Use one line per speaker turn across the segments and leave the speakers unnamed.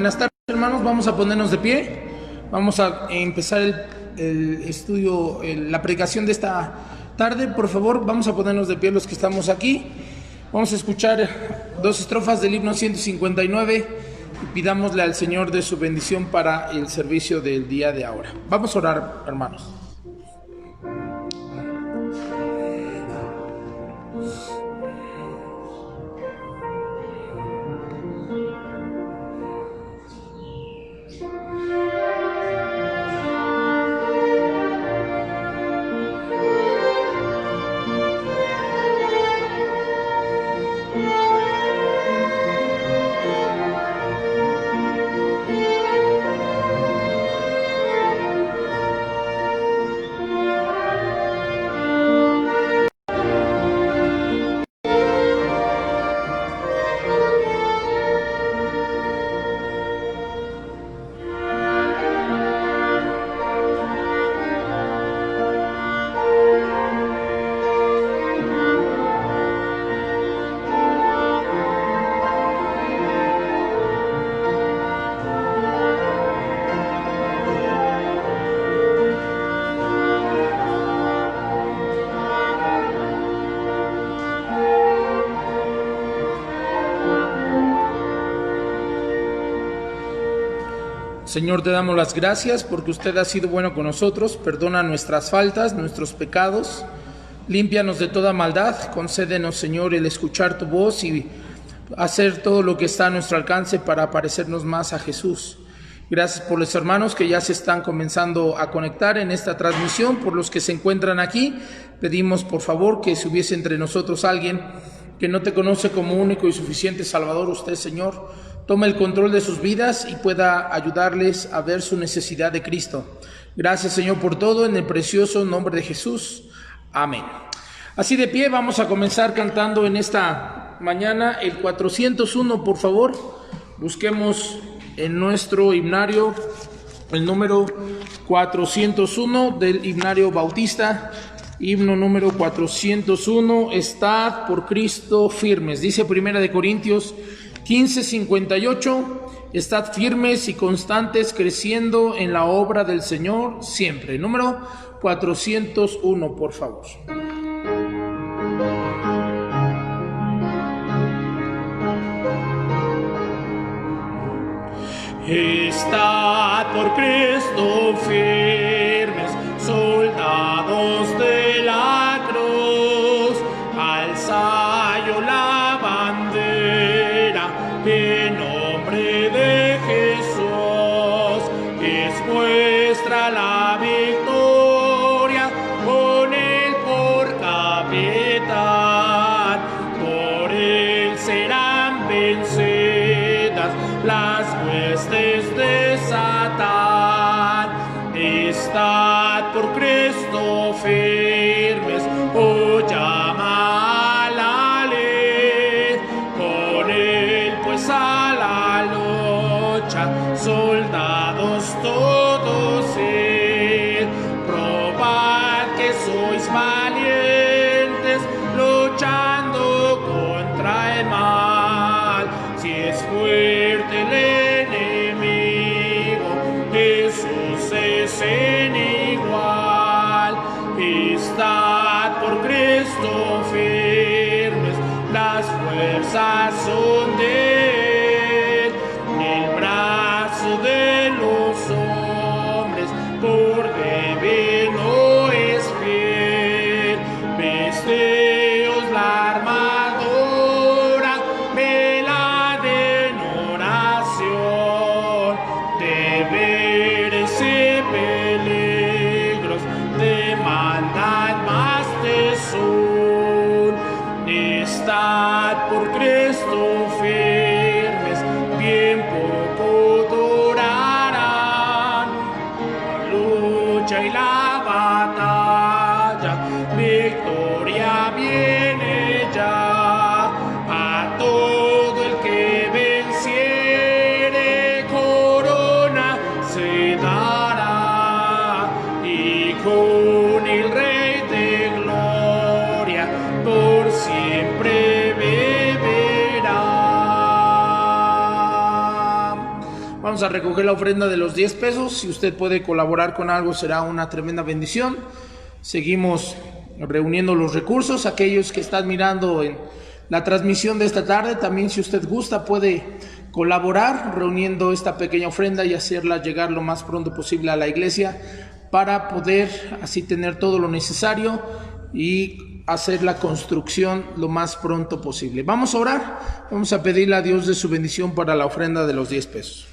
Buenas tardes, hermanos. Vamos a ponernos de pie. Vamos a empezar el estudio, la predicación de esta tarde. Por favor, vamos a ponernos de pie los que estamos aquí. Vamos a escuchar dos estrofas del himno 159 y pidámosle al Señor de su bendición para el servicio del día de ahora. Vamos a orar, hermanos. Señor, te damos las gracias porque usted ha sido bueno con nosotros. Perdona nuestras faltas, nuestros pecados. Límpianos de toda maldad. Concédenos, Señor, el escuchar tu voz y hacer todo lo que está a nuestro alcance para parecernos más a Jesús. Gracias por los hermanos que ya se están comenzando a conectar en esta transmisión. Por los que se encuentran aquí, pedimos por favor que si hubiese entre nosotros alguien que no te conoce como único y suficiente Salvador, usted, Señor, tome el control de sus vidas y pueda ayudarles a ver su necesidad de Cristo. Gracias, Señor, por todo, en el precioso nombre de Jesús. Amén. Así de pie, vamos a comenzar cantando en esta mañana el 401, por favor. Busquemos en nuestro himnario el número 401 del himnario bautista. Himno número 401, estad por Cristo firmes. Dice 1 Corintios 15:58, estad firmes y constantes, creciendo en la obra del Señor siempre. Número 401, por favor.
Estad por Cristo firmes, soldados de la cruz, alzad la bandera en nombre de Jesús. Es vuestra la victoria, con él por capitán, por él serán vencidas las huestes de Satán. Estad por Cristo firmes, oh llama a la ley, con él pues a la lucha, soldados todos id, probad que sois valientes, luchando contra el mal. Si es fuerte el enemigo, Jesús es en igual. Estad por Cristo firmes, las fuerzas son de él, el brazo de los hombres por débil no es fiel. Vesteos la armadura, velad en oración, deberes y peligros demandan más tesón. Estad por Cristo firmes, bien poco durarán la lucha y la batalla, victoria viene ya. A todo el que venciere corona se dará, y con el Rey de gloria por siempre beberá.
vamos a recoger la ofrenda de los 10 pesos. Si usted puede colaborar con algo, será una tremenda bendición. Seguimos reuniendo los recursos. Aquellos que están mirando en la transmisión de esta tarde, también si usted gusta puede colaborar reuniendo esta pequeña ofrenda y hacerla llegar lo más pronto posible a la iglesia para poder así tener todo lo necesario y hacer la construcción lo más pronto posible. Vamos a orar, vamos a pedirle a Dios de su bendición para la ofrenda de los 10 pesos.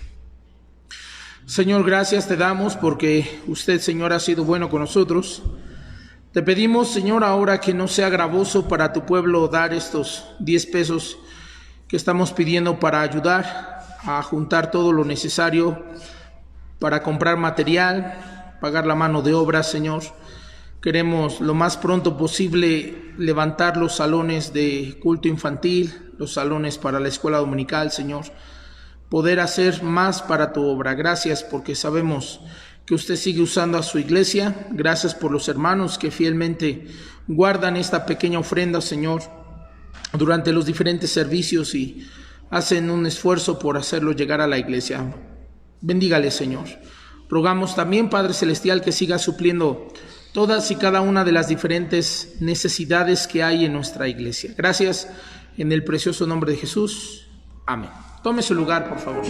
Señor, gracias te damos porque usted, Señor, ha sido bueno con nosotros. Te pedimos, Señor, ahora que no sea gravoso para tu pueblo dar estos 10 pesos que estamos pidiendo para ayudar a juntar todo lo necesario para comprar material, pagar la mano de obra, Señor. Queremos lo más pronto posible levantar los salones de culto infantil, los salones para la escuela dominical, Señor. Poder hacer más para tu obra. Gracias porque sabemos que usted sigue usando a su iglesia. Gracias por los hermanos que fielmente guardan esta pequeña ofrenda, Señor, durante los diferentes servicios y hacen un esfuerzo por hacerlo llegar a la iglesia. Bendígale, Señor. Rogamos también, Padre Celestial, que siga supliendo todas y cada una de las diferentes necesidades que hay en nuestra iglesia. Gracias en el precioso nombre de Jesús. Amén. Tome su lugar, por favor.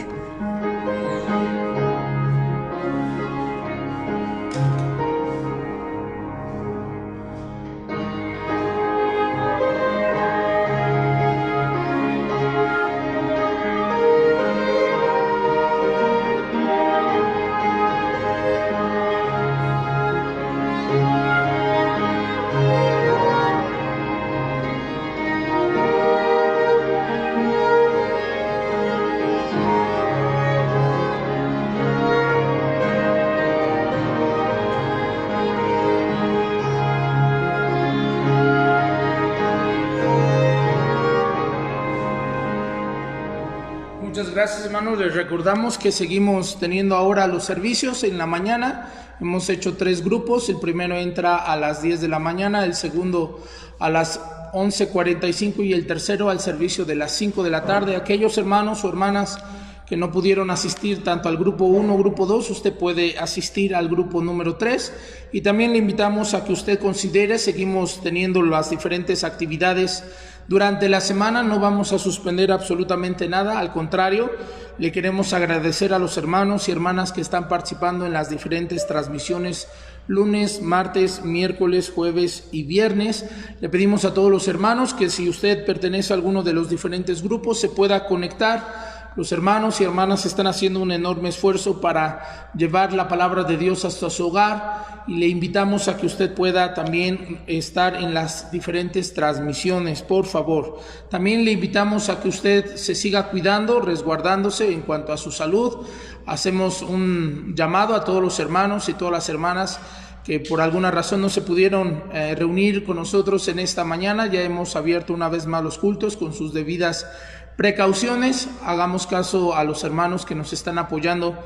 Muchas gracias, hermanos. Les recordamos que seguimos teniendo ahora los servicios en la mañana. Hemos hecho 3 grupos. El primero entra a las 10 de la mañana, el segundo a las 11:45 y el tercero al servicio de las 5 de la tarde. Aquellos hermanos o hermanas que no pudieron asistir tanto al grupo 1 o grupo 2, usted puede asistir al grupo número 3. Y también le invitamos a que usted considere, seguimos teniendo las diferentes actividades durante la semana, no vamos a suspender absolutamente nada, al contrario, le queremos agradecer a los hermanos y hermanas que están participando en las diferentes transmisiones lunes, martes, miércoles, jueves y viernes. Le pedimos a todos los hermanos que si usted pertenece a alguno de los diferentes grupos se pueda conectar. Los hermanos y hermanas están haciendo un enorme esfuerzo para llevar la palabra de Dios hasta su hogar y le invitamos a que usted pueda también estar en las diferentes transmisiones, por favor. También le invitamos a que usted se siga cuidando, resguardándose en cuanto a su salud. Hacemos un llamado a todos los hermanos y todas las hermanas que por alguna razón no se pudieron reunir con nosotros en esta mañana. Ya hemos abierto una vez más los cultos con sus debidas precauciones. Hagamos caso a los hermanos que nos están apoyando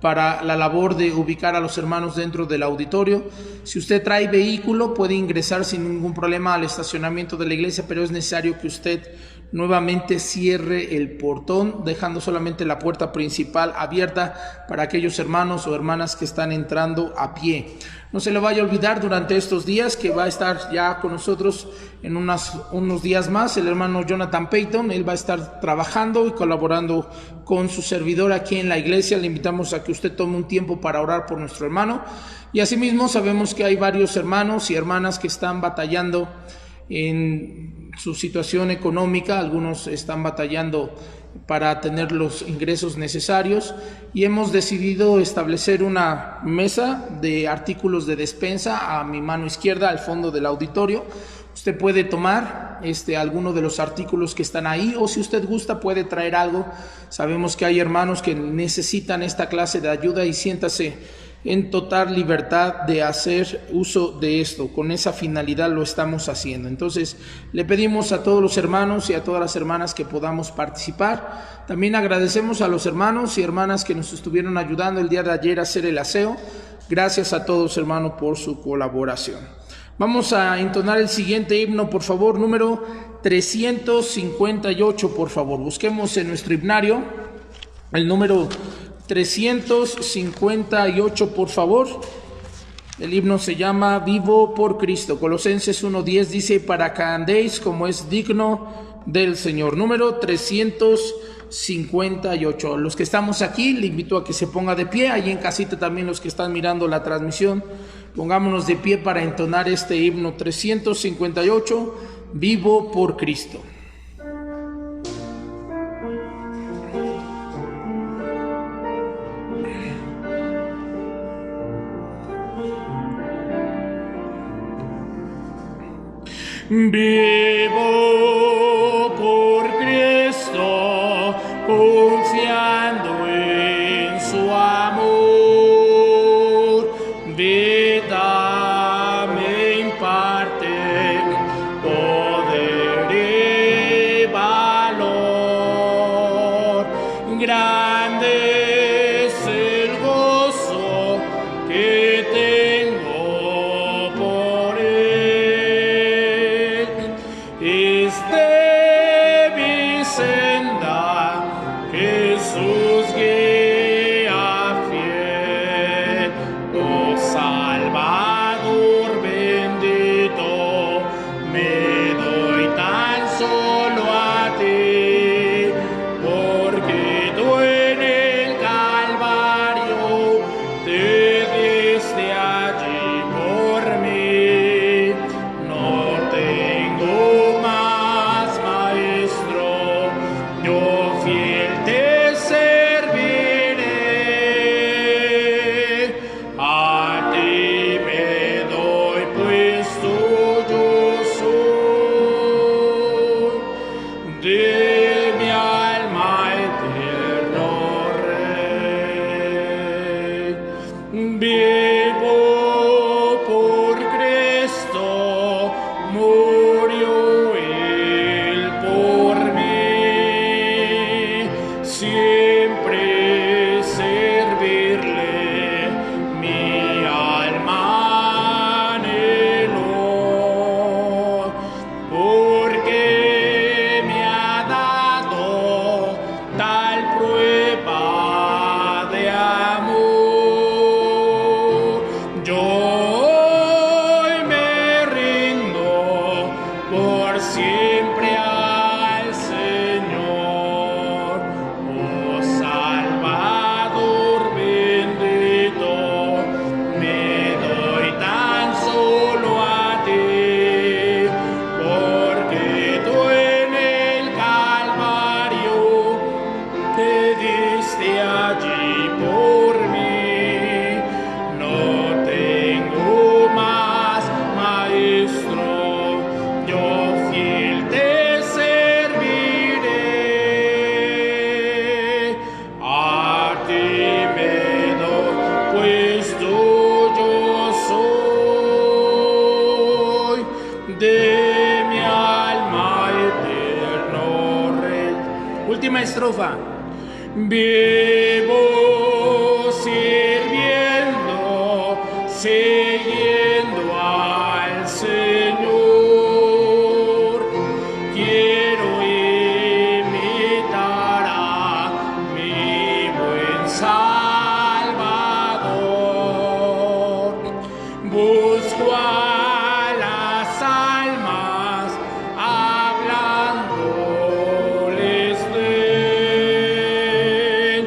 para la labor de ubicar a los hermanos dentro del auditorio. Si usted trae vehículo, puede ingresar sin ningún problema al estacionamiento de la iglesia, pero es necesario que usted nuevamente cierre el portón, dejando solamente la puerta principal abierta para aquellos hermanos o hermanas que están entrando a pie. No se le vaya a olvidar durante estos días que va a estar ya con nosotros en unos días más el hermano Jonathan Payton. Él va a estar trabajando y colaborando con su servidor aquí en la iglesia. Le invitamos a que usted tome un tiempo para orar por nuestro hermano. Y asimismo sabemos que hay varios hermanos y hermanas que están batallando en su situación económica. Algunos están batallando para tener los ingresos necesarios y hemos decidido establecer una mesa de artículos de despensa a mi mano izquierda al fondo del auditorio. Usted puede tomar alguno de los artículos que están ahí, o si usted gusta puede traer algo. Sabemos que hay hermanos que necesitan esta clase de ayuda y siéntase en total libertad de hacer uso de esto. Con esa finalidad lo estamos haciendo. Entonces le pedimos a todos los hermanos y a todas las hermanas que podamos participar. También agradecemos a los hermanos y hermanas que nos estuvieron ayudando el día de ayer a hacer el aseo. Gracias a todos, hermanos, por su colaboración. Vamos a entonar el siguiente himno, por favor, número 358, por favor. Busquemos en nuestro himnario el número 358, por favor. El himno se llama Vivo por Cristo. Colosenses 1:10 dice, para que andéis como es digno del Señor. Número 358. Los que estamos aquí, le invito a que se ponga de pie. Ahí en casita también los que están mirando la transmisión, pongámonos de pie para entonar este himno 358, Vivo por Cristo.
Vivo por Cristo, confiando en su amor. Vida me imparte poder y valor. Grande es el gozo que tengo por él. Es de mi senda Jesús guía fiel. Oh Salvador bendito, me doy tan solo a ti, porque tú en el Calvario te diste allí por mí. No tengo más maestro, yo fiel te serviré. A ti me doy, pues tuyo soy, de mi alma eterno Rey. Vivo por Cristo, murió él por mí. Siempre servirle mi alma anheló, porque me ha dado tal prueba de amor. Yo hoy me rindo por siempre al Señor. Oh Salvador bendito, me doy tan solo a ti, porque tú en el Calvario te diste allí por mí. No tengo más maestro, yo fiel te serviré. A ti me doy, pues tuyo soy, de mi alma eterno Rey. Última estrofa. Vivo sirviendo, siguiendo al Señor. Quiero imitar a mi buen Salvador. Busco a las almas, hablándoles de él.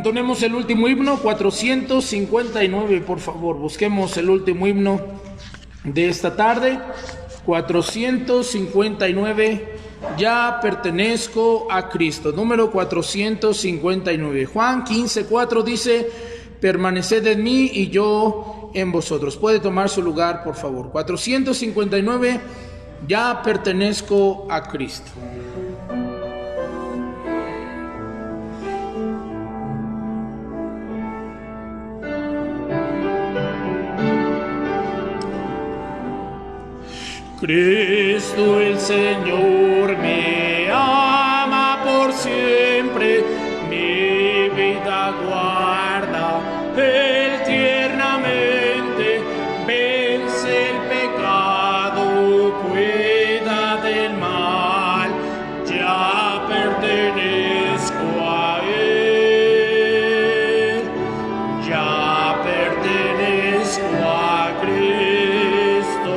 Entonemos el último himno, 459, por favor. Busquemos el último himno de esta tarde. 459, ya pertenezco a Cristo. Número 459. Juan 15:4 dice: permaneced en mí y yo en vosotros. Puede tomar su lugar, por favor. 459, ya pertenezco a Cristo.
Cristo el Señor me ama por siempre, mi vida guarda, Él tiernamente vence el pecado, cuida del mal, ya pertenezco a Él, ya pertenezco a Cristo.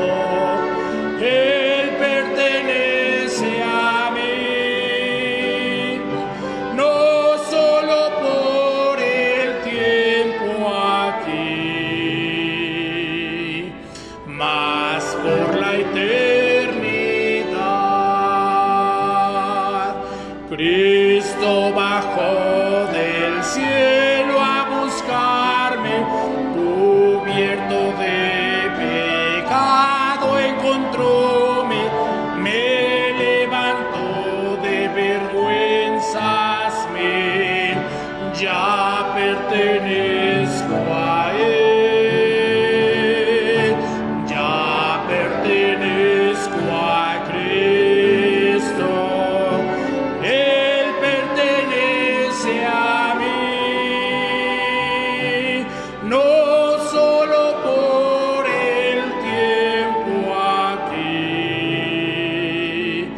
Él pertenece a mí, no solo por el tiempo aquí, mas por la eternidad. Cristo bajó del cielo a buscarme, cubierto de pecado encontróme, me levantó de vergüenzas mil, ya pertenezco a Él, ya pertenezco a Cristo, Él pertenece a mí, no solo por el tiempo aquí,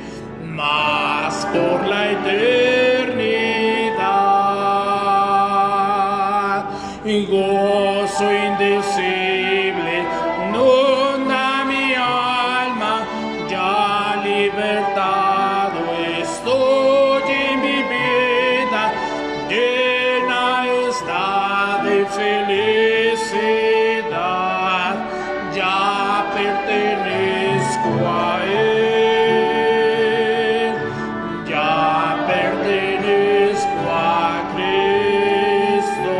mas por la eternidad. Y gozo indecible inunda mi alma, ya libertado estoy en mi vida, llena está de felicidad, ya pertenezco a Él, ya pertenezco a Cristo,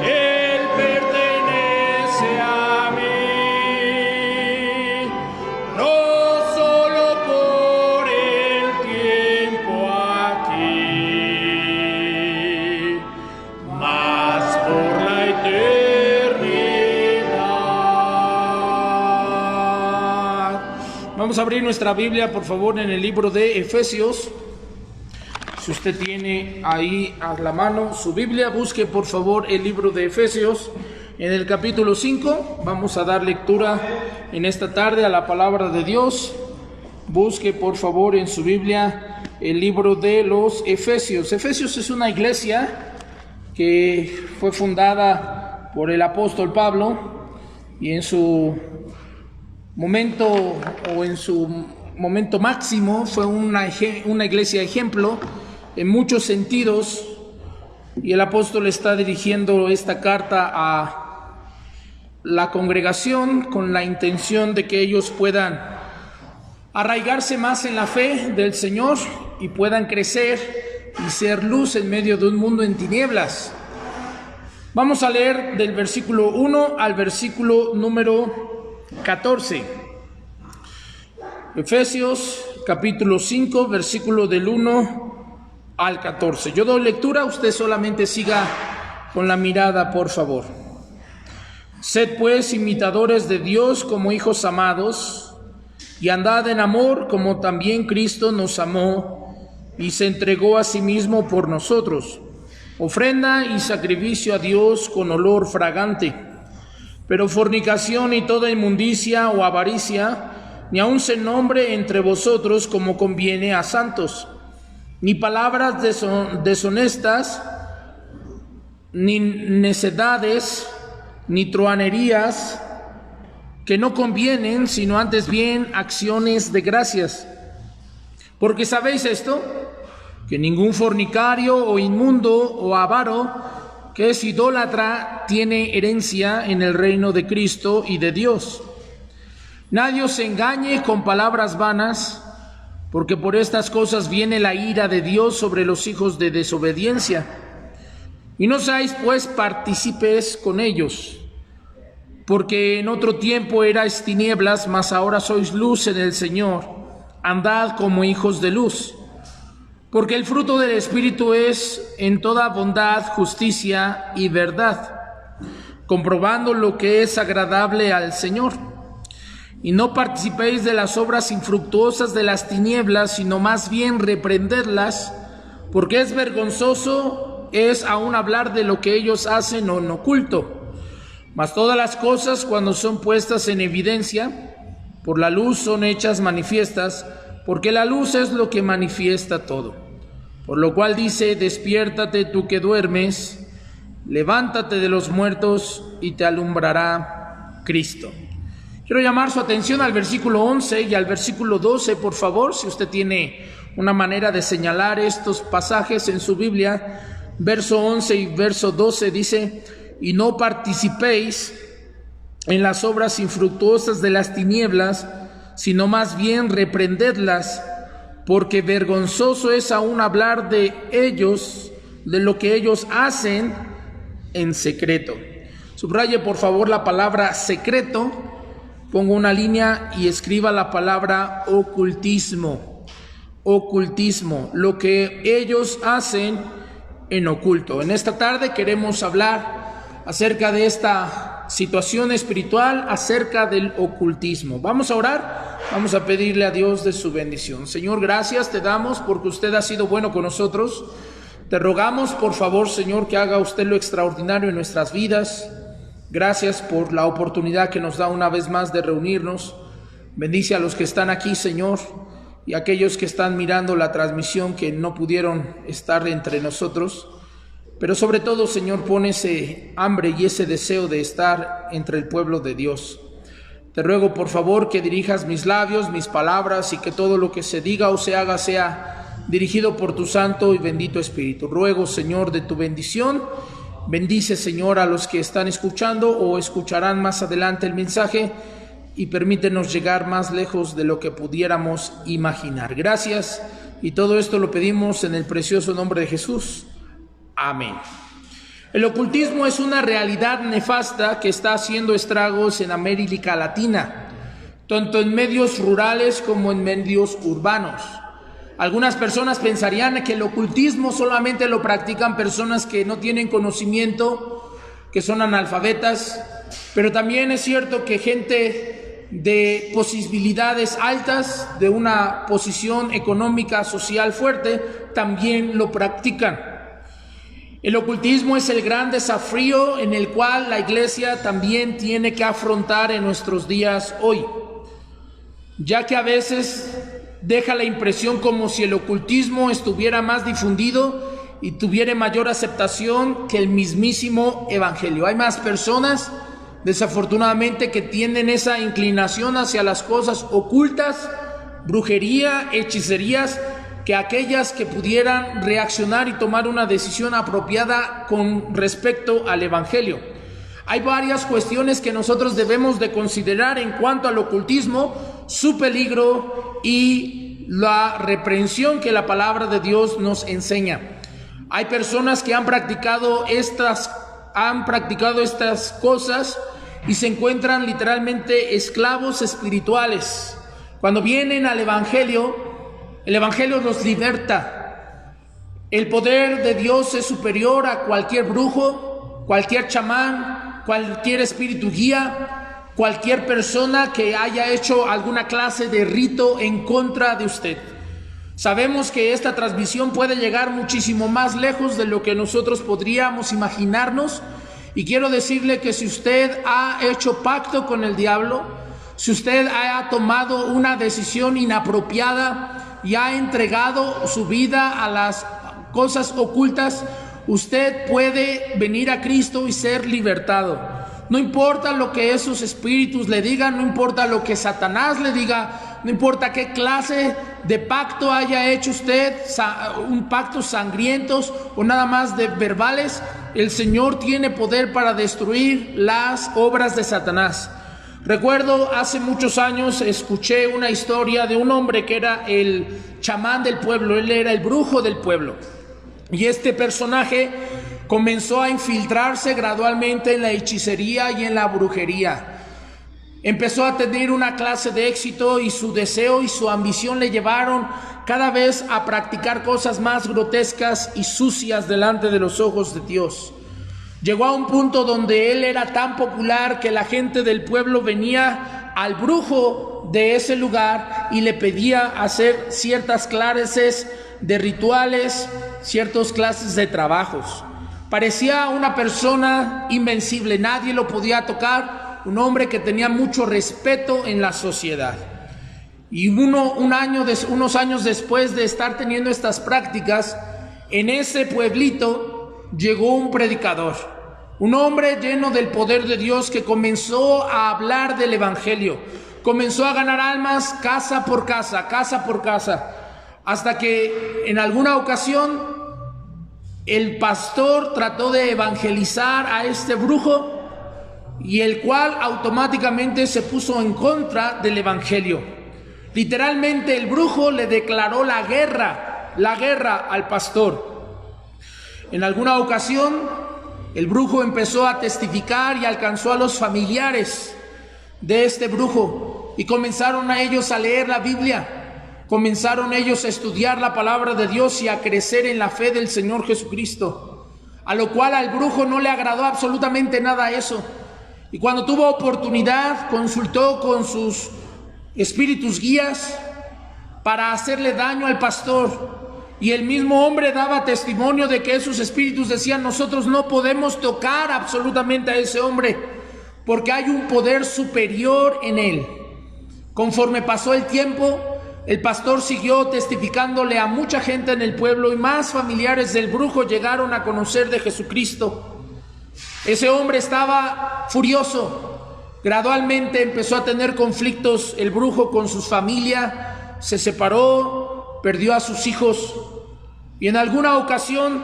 Él pertenece a mí, no solo por el tiempo aquí, mas por la eternidad.
Vamos a abrir nuestra Biblia, por favor, en el libro de Efesios. Si usted tiene ahí a la mano su Biblia, busque por favor el libro de Efesios en el capítulo 5. Vamos a dar lectura en esta tarde a la palabra de Dios. Busque por favor en su Biblia el libro de los Efesios. Efesios es una iglesia que fue fundada por el apóstol Pablo y en su momento máximo fue una iglesia ejemplo en muchos sentidos, y el apóstol está dirigiendo esta carta a la congregación con la intención de que ellos puedan arraigarse más en la fe del Señor y puedan crecer y ser luz en medio de un mundo en tinieblas. Vamos a leer del versículo 1 al versículo número 14. Efesios capítulo 5, versículo del 1 al 14. Yo doy lectura, usted solamente siga con la mirada, por favor. Sed pues imitadores de Dios como hijos amados, y andad en amor como también Cristo nos amó y se entregó a sí mismo por nosotros, ofrenda y sacrificio a Dios con olor fragante. Pero fornicación y toda inmundicia o avaricia, ni aun se nombre entre vosotros como conviene a santos, ni palabras deshonestas, ni necedades, ni truhanerías, que no convienen, sino antes bien acciones de gracias. Porque sabéis esto, que ningún fornicario o inmundo o avaro que es idólatra tiene herencia en el reino de Cristo y de Dios. Nadie os engañe con palabras vanas, porque por estas cosas viene la ira de Dios sobre los hijos de desobediencia. Y no seáis pues partícipes con ellos, porque en otro tiempo erais tinieblas, mas ahora sois luz en el Señor. Andad como hijos de luz. Porque el fruto del Espíritu es en toda bondad, justicia y verdad, comprobando lo que es agradable al Señor. Y no participéis de las obras infructuosas de las tinieblas, sino más bien reprendedlas, porque es vergonzoso es aún hablar de lo que ellos hacen en oculto. Mas todas las cosas, cuando son puestas en evidencia, por la luz son hechas manifiestas, porque la luz es lo que manifiesta todo. Por lo cual dice: despiértate tú que duermes, levántate de los muertos y te alumbrará Cristo. Quiero llamar su atención al versículo 11 y al versículo 12, por favor, si usted tiene una manera de señalar estos pasajes en su Biblia. Verso 11 y verso 12 dice: y no participéis en las obras infructuosas de las tinieblas, sino más bien reprendedlas, porque vergonzoso es aún hablar de ellos, de lo que ellos hacen en secreto. Subraye por favor la palabra secreto, ponga una línea y escriba la palabra ocultismo. Ocultismo, lo que ellos hacen en oculto. En esta tarde queremos hablar acerca de esta situación espiritual, acerca del ocultismo. Vamos a orar, vamos a pedirle a Dios de su bendición. Señor, gracias te damos porque usted ha sido bueno con nosotros. Te rogamos, por favor, Señor, que haga usted lo extraordinario en nuestras vidas. Gracias por la oportunidad que nos da una vez más de reunirnos. Bendice a los que están aquí, Señor, y a aquellos que están mirando la transmisión que no pudieron estar entre nosotros. Pero sobre todo, Señor, pon ese hambre y ese deseo de estar entre el pueblo de Dios. Te ruego, por favor, que dirijas mis labios, mis palabras, y que todo lo que se diga o se haga sea dirigido por tu santo y bendito Espíritu. Ruego, Señor, de tu bendición. Bendice, Señor, a los que están escuchando o escucharán más adelante el mensaje, y permítenos llegar más lejos de lo que pudiéramos imaginar. Gracias, y todo esto lo pedimos en el precioso nombre de Jesús. Amén. El ocultismo es una realidad nefasta que está haciendo estragos en América Latina, tanto en medios rurales como en medios urbanos. Algunas personas pensarían que el ocultismo solamente lo practican personas que no tienen conocimiento, que son analfabetas, pero también es cierto que gente de posibilidades altas, de una posición económica social fuerte, también lo practican. El ocultismo es el gran desafío en el cual la iglesia también tiene que afrontar en nuestros días hoy, ya que a veces deja la impresión como si el ocultismo estuviera más difundido y tuviera mayor aceptación que el mismísimo evangelio. Hay más personas, desafortunadamente, que tienen esa inclinación hacia las cosas ocultas, brujería, hechicerías, que aquellas que pudieran reaccionar y tomar una decisión apropiada con respecto al evangelio. Hay varias cuestiones que nosotros debemos de considerar en cuanto al ocultismo, su peligro y la reprensión que la palabra de Dios nos enseña. Hay personas que han practicado estas cosas y se encuentran literalmente esclavos espirituales. Cuando vienen al evangelio, el evangelio los liberta. El poder de Dios es superior a cualquier brujo, cualquier chamán, cualquier espíritu guía, cualquier persona que haya hecho alguna clase de rito en contra de usted. Sabemos que esta transmisión puede llegar muchísimo más lejos de lo que nosotros podríamos imaginarnos, y quiero decirle que si usted ha hecho pacto con el diablo, si usted ha tomado una decisión inapropiada y ha entregado su vida a las cosas ocultas, usted puede venir a Cristo y ser libertado. No importa lo que esos espíritus le digan, no importa lo que Satanás le diga, no importa qué clase de pacto haya hecho usted, un pacto sangrientos o nada más de verbales. El Señor tiene poder para destruir las obras de Satanás. Recuerdo hace muchos años escuché una historia de un hombre que era el chamán del pueblo, él era el brujo del pueblo. Y este personaje comenzó a infiltrarse gradualmente en la hechicería y en la brujería. Empezó a tener una clase de éxito y su deseo y su ambición le llevaron cada vez a practicar cosas más grotescas y sucias delante de los ojos de Dios. Llegó a un punto donde él era tan popular que la gente del pueblo venía al brujo de ese lugar y le pedía hacer ciertas clases de rituales, ciertas clases de trabajos. Parecía una persona invencible, nadie lo podía tocar, un hombre que tenía mucho respeto en la sociedad. Y unos años después de estar teniendo estas prácticas, en ese pueblito llegó un predicador, un hombre lleno del poder de Dios que comenzó a hablar del evangelio, comenzó a ganar almas casa por casa, hasta que en alguna ocasión el pastor trató de evangelizar a este brujo y el cual automáticamente se puso en contra del evangelio. Literalmente el brujo le declaró la guerra al pastor. En alguna ocasión el brujo empezó a testificar y alcanzó a los familiares de este brujo y comenzaron a ellos a leer la Biblia, comenzaron ellos a estudiar la palabra de Dios y a crecer en la fe del Señor Jesucristo, a lo cual al brujo no le agradó absolutamente nada eso. Y cuando tuvo oportunidad, consultó con sus espíritus guías para hacerle daño al pastor. Y el mismo hombre daba testimonio de que esos espíritus decían: nosotros no podemos tocar absolutamente a ese hombre porque hay un poder superior en él. Conforme pasó el tiempo, el pastor siguió testificándole a mucha gente en el pueblo y más familiares del brujo llegaron a conocer de Jesucristo. Ese hombre estaba furioso. Gradualmente empezó a tener conflictos el brujo con su familia, se separó, perdió a sus hijos y en alguna ocasión,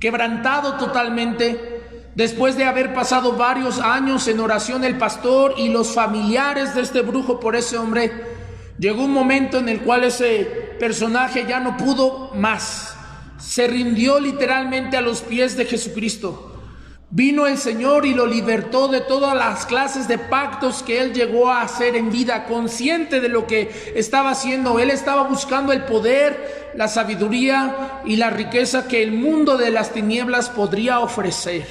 quebrantado totalmente, después de haber pasado varios años en oración el pastor y los familiares de este brujo por ese hombre, llegó un momento en el cual ese personaje ya no pudo más, se rindió literalmente a los pies de Jesucristo. Vino el Señor y lo libertó de todas las clases de pactos que él llegó a hacer en vida, consciente de lo que estaba haciendo. Él estaba buscando el poder, la sabiduría y la riqueza que el mundo de las tinieblas podría ofrecer.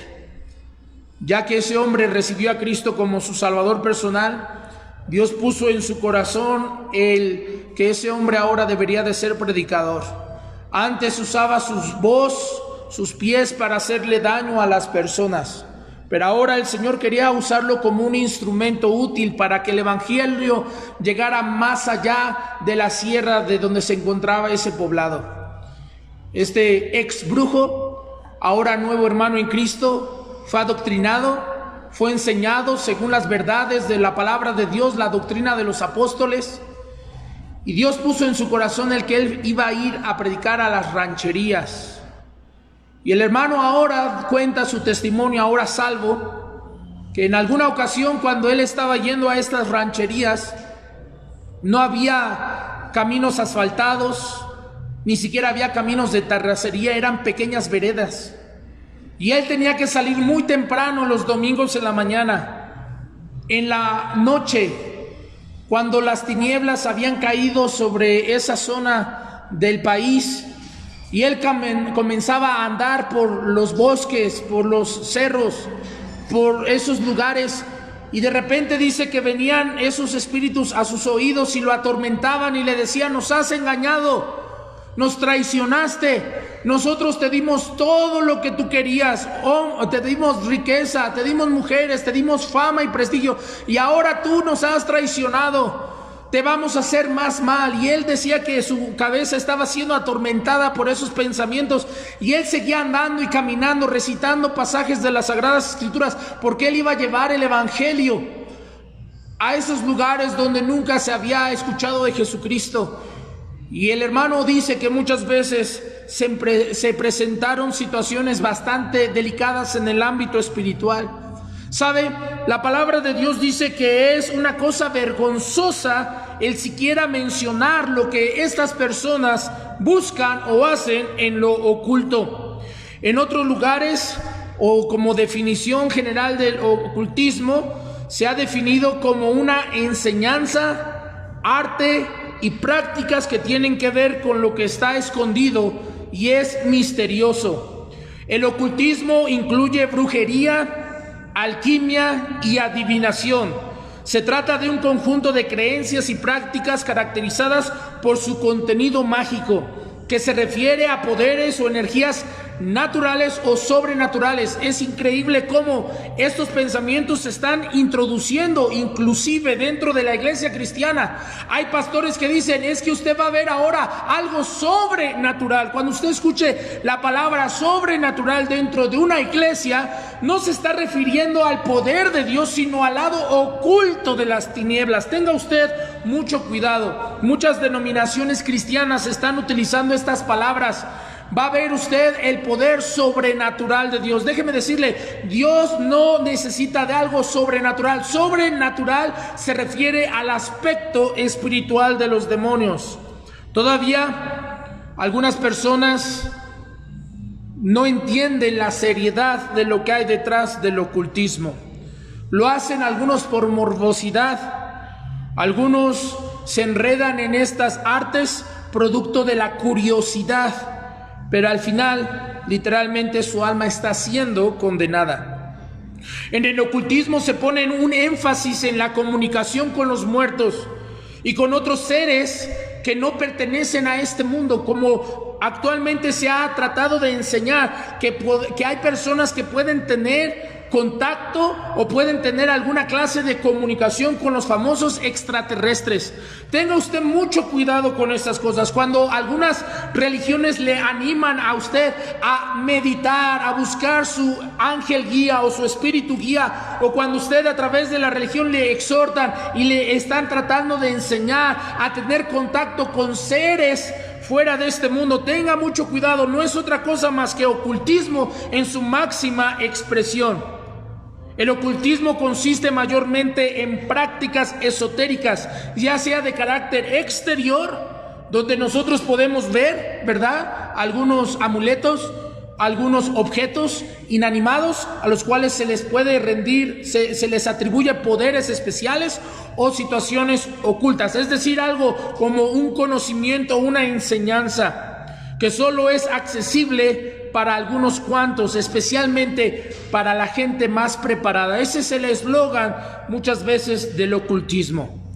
Ya que ese hombre recibió a Cristo como su Salvador personal, Dios puso en su corazón que ese hombre ahora debería de ser predicador. Antes usaba sus pies para hacerle daño a las personas, pero ahora el Señor quería usarlo como un instrumento útil para que el evangelio llegara más allá de la sierra de donde se encontraba ese poblado. Este ex brujo, ahora nuevo hermano en Cristo, fue adoctrinado, fue enseñado según las verdades de la palabra de Dios, la doctrina de los apóstoles, y Dios puso en su corazón el que él iba a ir a predicar a las rancherías. Y el hermano ahora cuenta su testimonio, ahora salvo, que en alguna ocasión cuando él estaba yendo a estas rancherías, no había caminos asfaltados, ni siquiera había caminos de terracería, eran pequeñas veredas. Y él tenía que salir muy temprano los domingos en la mañana. En la noche, cuando las tinieblas habían caído sobre esa zona del país, y él comenzaba a andar por los bosques, por los cerros, por esos lugares, y de repente dice que venían esos espíritus a sus oídos y lo atormentaban y le decían: nos has engañado, nos traicionaste, nosotros te dimos todo lo que tú querías, te dimos riqueza, te dimos mujeres, te dimos fama y prestigio, y ahora tú nos has traicionado, te vamos a hacer más mal. Y él decía que su cabeza estaba siendo atormentada por esos pensamientos, y él seguía andando y caminando, recitando pasajes de las Sagradas Escrituras, porque él iba a llevar el evangelio a esos lugares donde nunca se había escuchado de Jesucristo. Y el hermano dice que muchas veces se presentaron situaciones bastante delicadas en el ámbito espiritual. ¿Sabe? La palabra de Dios dice que es una cosa vergonzosa el siquiera mencionar lo que estas personas buscan o hacen en lo oculto. En otros lugares, o como definición general del ocultismo, se ha definido como una enseñanza, arte y prácticas que tienen que ver con lo que está escondido y es misterioso. El ocultismo incluye brujería, alquimia y adivinación. Se trata de un conjunto de creencias y prácticas caracterizadas por su contenido mágico, que se refiere a poderes o energías naturales o sobrenaturales. Es increíble cómo estos pensamientos se están introduciendo inclusive dentro de la iglesia cristiana. Hay pastores que dicen, es que usted va a ver ahora algo sobrenatural. Cuando usted escuche la palabra sobrenatural dentro de una iglesia, no se está refiriendo al poder de Dios, sino al lado oculto de las tinieblas. Tenga usted mucho cuidado. Muchas denominaciones cristianas están utilizando estas palabras. Va a ver usted el poder sobrenatural de Dios. Déjeme decirle, Dios no necesita de algo sobrenatural. Sobrenatural se refiere al aspecto espiritual de los demonios. Todavía algunas personas no entienden la seriedad de lo que hay detrás del ocultismo. Lo hacen algunos por morbosidad. Algunos se enredan en estas artes producto de la curiosidad. Pero al final, literalmente su alma está siendo condenada. En el ocultismo se pone un énfasis en la comunicación con los muertos y con otros seres que no pertenecen a este mundo, como actualmente se ha tratado de enseñar, que hay personas que pueden tener contacto o pueden tener alguna clase de comunicación con los famosos extraterrestres. Tenga usted mucho cuidado con estas cosas. Cuando algunas religiones le animan a usted a meditar, a buscar su ángel guía o su espíritu guía, o cuando usted a través de la religión le exhortan y le están tratando de enseñar a tener contacto con seres fuera de este mundo, tenga mucho cuidado. No es otra cosa más que ocultismo en su máxima expresión. El ocultismo consiste mayormente en prácticas esotéricas, ya sea de carácter exterior, donde nosotros podemos ver, ¿verdad?, algunos amuletos, algunos objetos inanimados a los cuales se les puede rendir, se les atribuye poderes especiales o situaciones ocultas, es decir, algo como un conocimiento, una enseñanza que solo es accesible para algunos cuantos, especialmente para la gente más preparada. Ese es el eslogan muchas veces del ocultismo.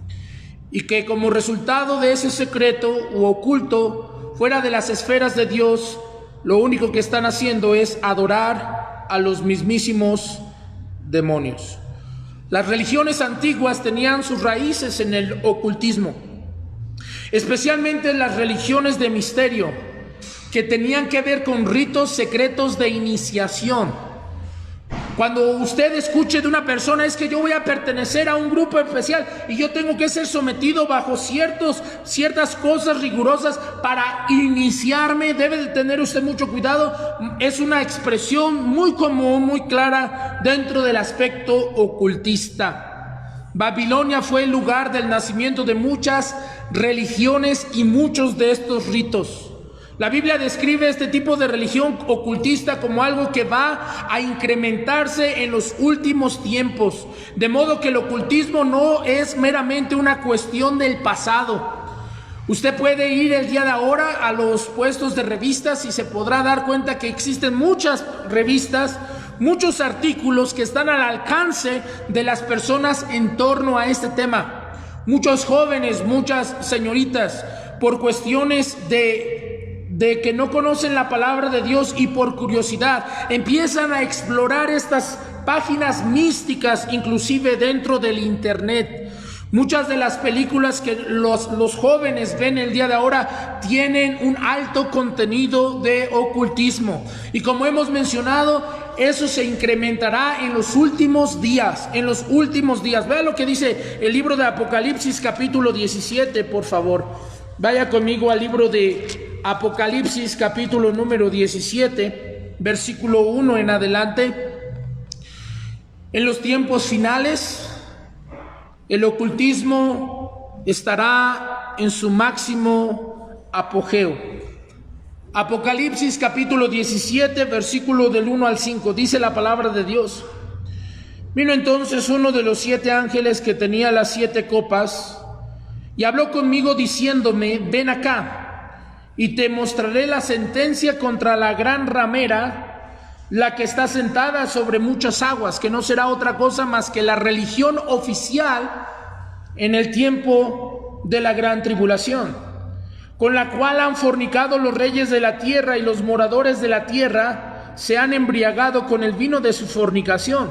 Y que como resultado de ese secreto u oculto, fuera de las esferas de Dios, lo único que están haciendo es adorar a los mismísimos demonios. Las religiones antiguas tenían sus raíces en el ocultismo, especialmente las religiones de misterio, que tenían que ver con ritos secretos de iniciación. Cuando usted escuche de una persona, es que yo voy a pertenecer a un grupo especial y yo tengo que ser sometido bajo ciertas cosas rigurosas para iniciarme, debe de tener usted mucho cuidado. Es una expresión muy común, muy clara dentro del aspecto ocultista. Babilonia fue el lugar del nacimiento de muchas religiones y muchos de estos ritos. La Biblia describe este tipo de religión ocultista como algo que va a incrementarse en los últimos tiempos, de modo que el ocultismo no es meramente una cuestión del pasado. Usted puede ir el día de ahora a los puestos de revistas y se podrá dar cuenta que existen muchas revistas, muchos artículos que están al alcance de las personas en torno a este tema. Muchos jóvenes, muchas señoritas, por cuestiones de que no conocen la palabra de Dios y por curiosidad empiezan a explorar estas páginas místicas, inclusive dentro del internet. Muchas de las películas que los jóvenes ven el día de ahora tienen un alto contenido de ocultismo, y como hemos mencionado, eso se incrementará en los últimos días, Vea lo que dice el libro de Apocalipsis capítulo 17, por favor. Vaya conmigo al libro de Apocalipsis, capítulo número 17, versículo 1 en adelante. En los tiempos finales, el ocultismo estará en su máximo apogeo. Apocalipsis capítulo 17, versículo del 1 al 5, dice la palabra de Dios. Vino entonces uno de los 7 ángeles que tenía las 7 copas y habló conmigo diciéndome: ven acá y te mostraré la sentencia contra la gran ramera, la que está sentada sobre muchas aguas, que no será otra cosa más que la religión oficial en el tiempo de la gran tribulación, con la cual han fornicado los reyes de la tierra, y los moradores de la tierra se han embriagado con el vino de su fornicación.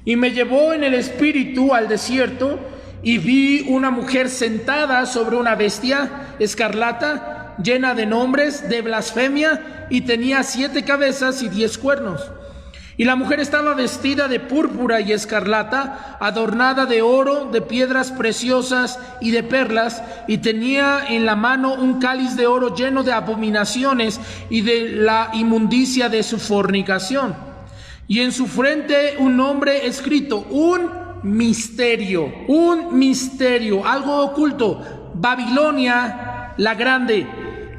Y me llevó en el espíritu al desierto, y vi una mujer sentada sobre una bestia escarlata, llena de nombres de blasfemia, y tenía 7 cabezas y 10 cuernos. Y la mujer estaba vestida de púrpura y escarlata, adornada de oro, de piedras preciosas y de perlas, y tenía en la mano un cáliz de oro lleno de abominaciones y de la inmundicia de su fornicación. Y en su frente un nombre escrito, un misterio, algo oculto: Babilonia la grande,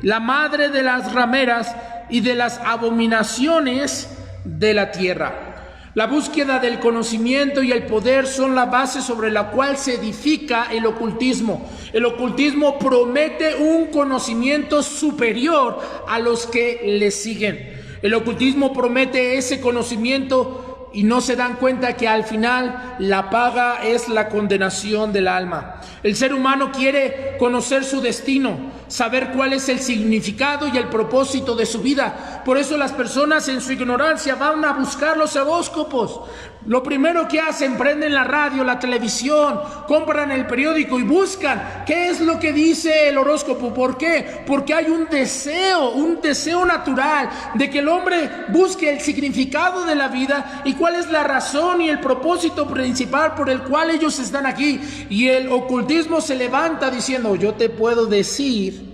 la madre de las rameras y de las abominaciones de la tierra. La búsqueda del conocimiento y el poder son la base sobre la cual se edifica el ocultismo. El ocultismo promete un conocimiento superior a los que le siguen. El ocultismo promete ese conocimiento y no se dan cuenta que al final la paga es la condenación del alma. El ser humano quiere conocer su destino, saber cuál es el significado y el propósito de su vida. Por eso las personas en su ignorancia van a buscar los horóscopos. Lo primero que hacen, prenden la radio, la televisión, compran el periódico y buscan qué es lo que dice el horóscopo. ¿Por qué? Porque hay un deseo natural de que el hombre busque el significado de la vida y cuál es la razón y el propósito principal por el cual ellos están aquí. Y el ocultismo se levanta diciendo: yo te puedo decir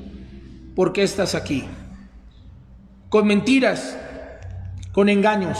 por qué estás aquí. Con mentiras, con engaños.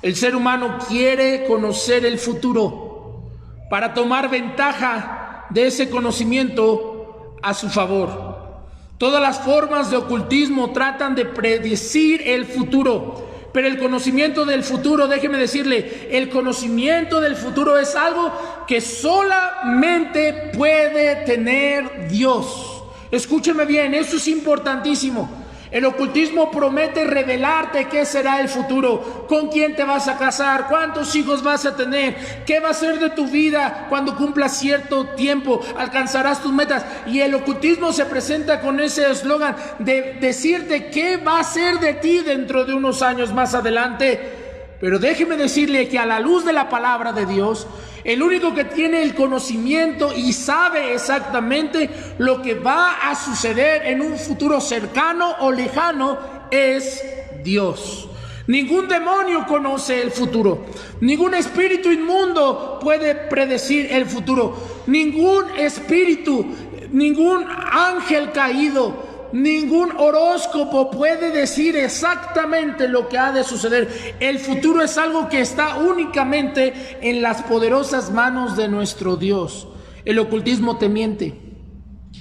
El ser humano quiere conocer el futuro para tomar ventaja de ese conocimiento a su favor. Todas las formas de ocultismo tratan de predecir el futuro, pero el conocimiento del futuro, déjeme decirle, el conocimiento del futuro es algo que solamente puede tener Dios. Escúcheme bien, eso es importantísimo. El ocultismo promete revelarte qué será el futuro, con quién te vas a casar, cuántos hijos vas a tener, qué va a ser de tu vida cuando cumplas cierto tiempo, alcanzarás tus metas. Y el ocultismo se presenta con ese eslogan de decirte qué va a ser de ti dentro de unos años más adelante. Pero déjeme decirle que a la luz de la palabra de Dios, el único que tiene el conocimiento y sabe exactamente lo que va a suceder en un futuro cercano o lejano es Dios. Ningún demonio conoce el futuro. Ningún espíritu inmundo puede predecir el futuro. Ningún espíritu, ningún ángel caído, ningún horóscopo puede decir exactamente lo que ha de suceder. El futuro es algo que está únicamente en las poderosas manos de nuestro Dios. El ocultismo te miente.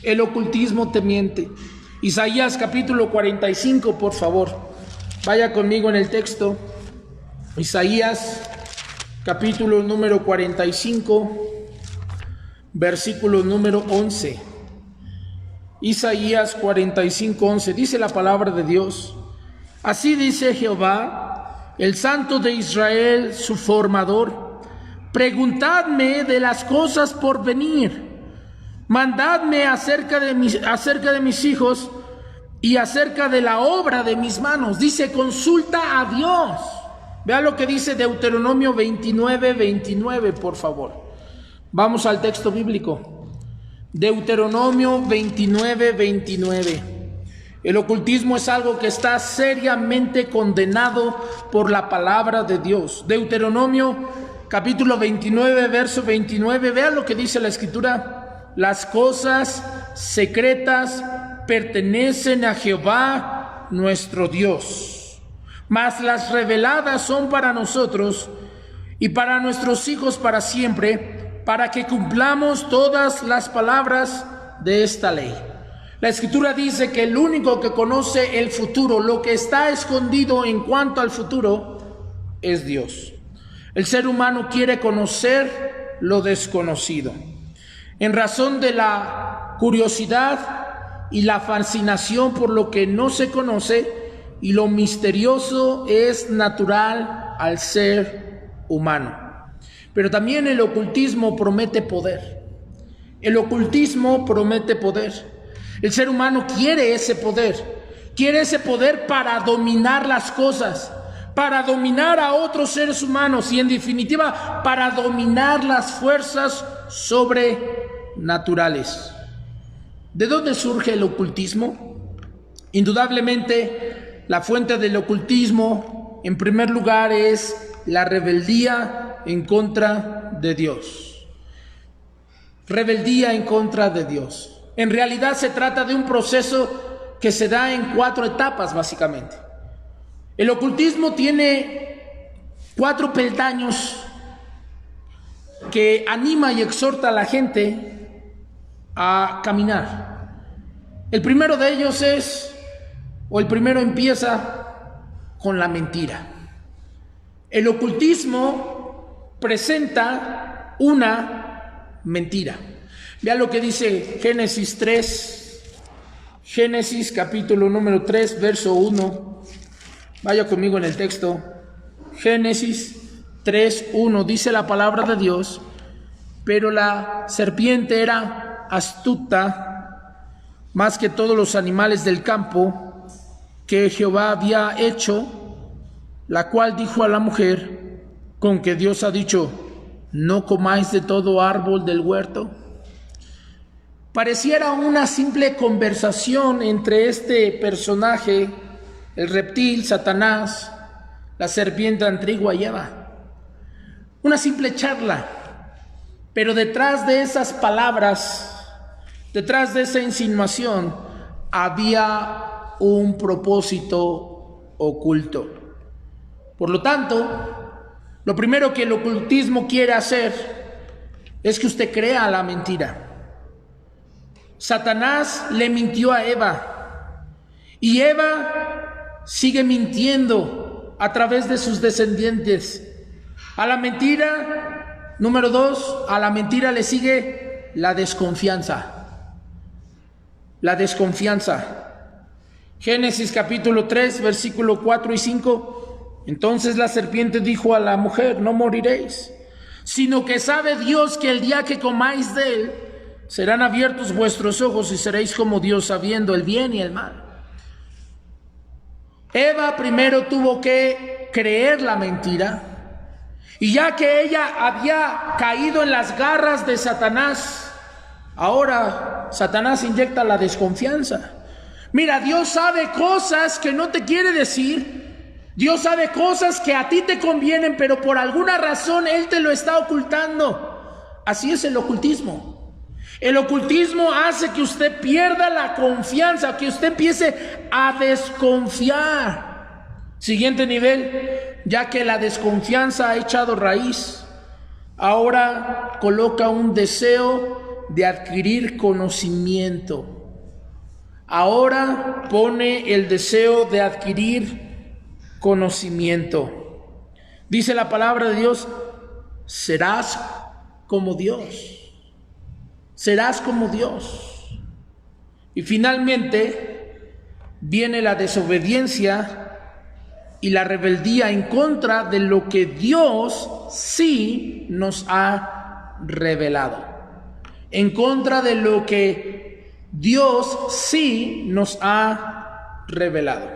El ocultismo te miente. Isaías capítulo 45, por favor. Vaya conmigo en el texto. Isaías capítulo número 45, versículo número 11. Isaías 45:11, dice la palabra de Dios: así dice Jehová, el Santo de Israel, su formador: preguntadme de las cosas por venir, mandadme acerca de mis hijos y acerca de la obra de mis manos. Dice, consulta a Dios. Vea lo que dice Deuteronomio 29:29, por favor. Vamos al texto bíblico. Deuteronomio 29:29. El ocultismo es algo que está seriamente condenado por la palabra de Dios. Deuteronomio capítulo 29, verso 29. Vean lo que dice la escritura: las cosas secretas pertenecen a Jehová nuestro Dios, mas las reveladas son para nosotros y para nuestros hijos para siempre, para que cumplamos todas las palabras de esta ley. La Escritura dice que el único que conoce el futuro, lo que está escondido en cuanto al futuro, es Dios. El ser humano quiere conocer lo desconocido. En razón de la curiosidad y la fascinación por lo que no se conoce, y lo misterioso es natural al ser humano. Pero también el ocultismo promete poder. El ocultismo promete poder. El ser humano quiere ese poder para dominar las cosas, para dominar a otros seres humanos y en definitiva para dominar las fuerzas sobrenaturales. ¿De dónde surge el ocultismo? Indudablemente la fuente del ocultismo en primer lugar es la rebeldía en contra de Dios. Rebeldía en contra de Dios. En realidad se trata de un proceso que se da en 4 etapas básicamente. El ocultismo tiene 4 peldaños que anima y exhorta a la gente a caminar. El primero de ellos empieza con la mentira. El ocultismo presenta una mentira. Vea lo que dice Génesis 3, Génesis capítulo número 3, verso 1. Vaya conmigo en el texto. Génesis 3, 1, dice la palabra de Dios: pero la serpiente era astuta más que todos los animales del campo que Jehová había hecho, la cual dijo a la mujer: ¿con que Dios ha dicho, no comáis de todo árbol del huerto? Pareciera una simple conversación entre este personaje, el reptil, Satanás, la serpiente antigua y Eva. Una simple charla, pero detrás de esas palabras, detrás de esa insinuación, había un propósito oculto. Por lo tanto, lo primero que el ocultismo quiere hacer es que usted crea la mentira. Satanás le mintió a Eva y Eva sigue mintiendo a través de sus descendientes. A la mentira, número 2, a la mentira le sigue la desconfianza. La desconfianza. Génesis capítulo 3, versículo 4 y 5. Entonces la serpiente dijo a la mujer: no moriréis, sino que sabe Dios que el día que comáis de él, serán abiertos vuestros ojos y seréis como Dios, sabiendo el bien y el mal. Eva primero tuvo que creer la mentira, y ya que ella había caído en las garras de Satanás, ahora Satanás inyecta la desconfianza. Mira, Dios sabe cosas que no te quiere decir. Dios sabe cosas que a ti te convienen, pero por alguna razón Él te lo está ocultando. Así es el ocultismo. El ocultismo hace que usted pierda la confianza, que usted empiece a desconfiar. Siguiente nivel, ya que la desconfianza ha echado raíz, ahora coloca un deseo de adquirir conocimiento. Ahora pone el deseo de adquirir conocimiento. Dice la palabra de Dios: serás como Dios. Serás como Dios. Y finalmente viene la desobediencia y la rebeldía en contra de lo que Dios sí nos ha revelado. En contra de lo que Dios sí nos ha revelado.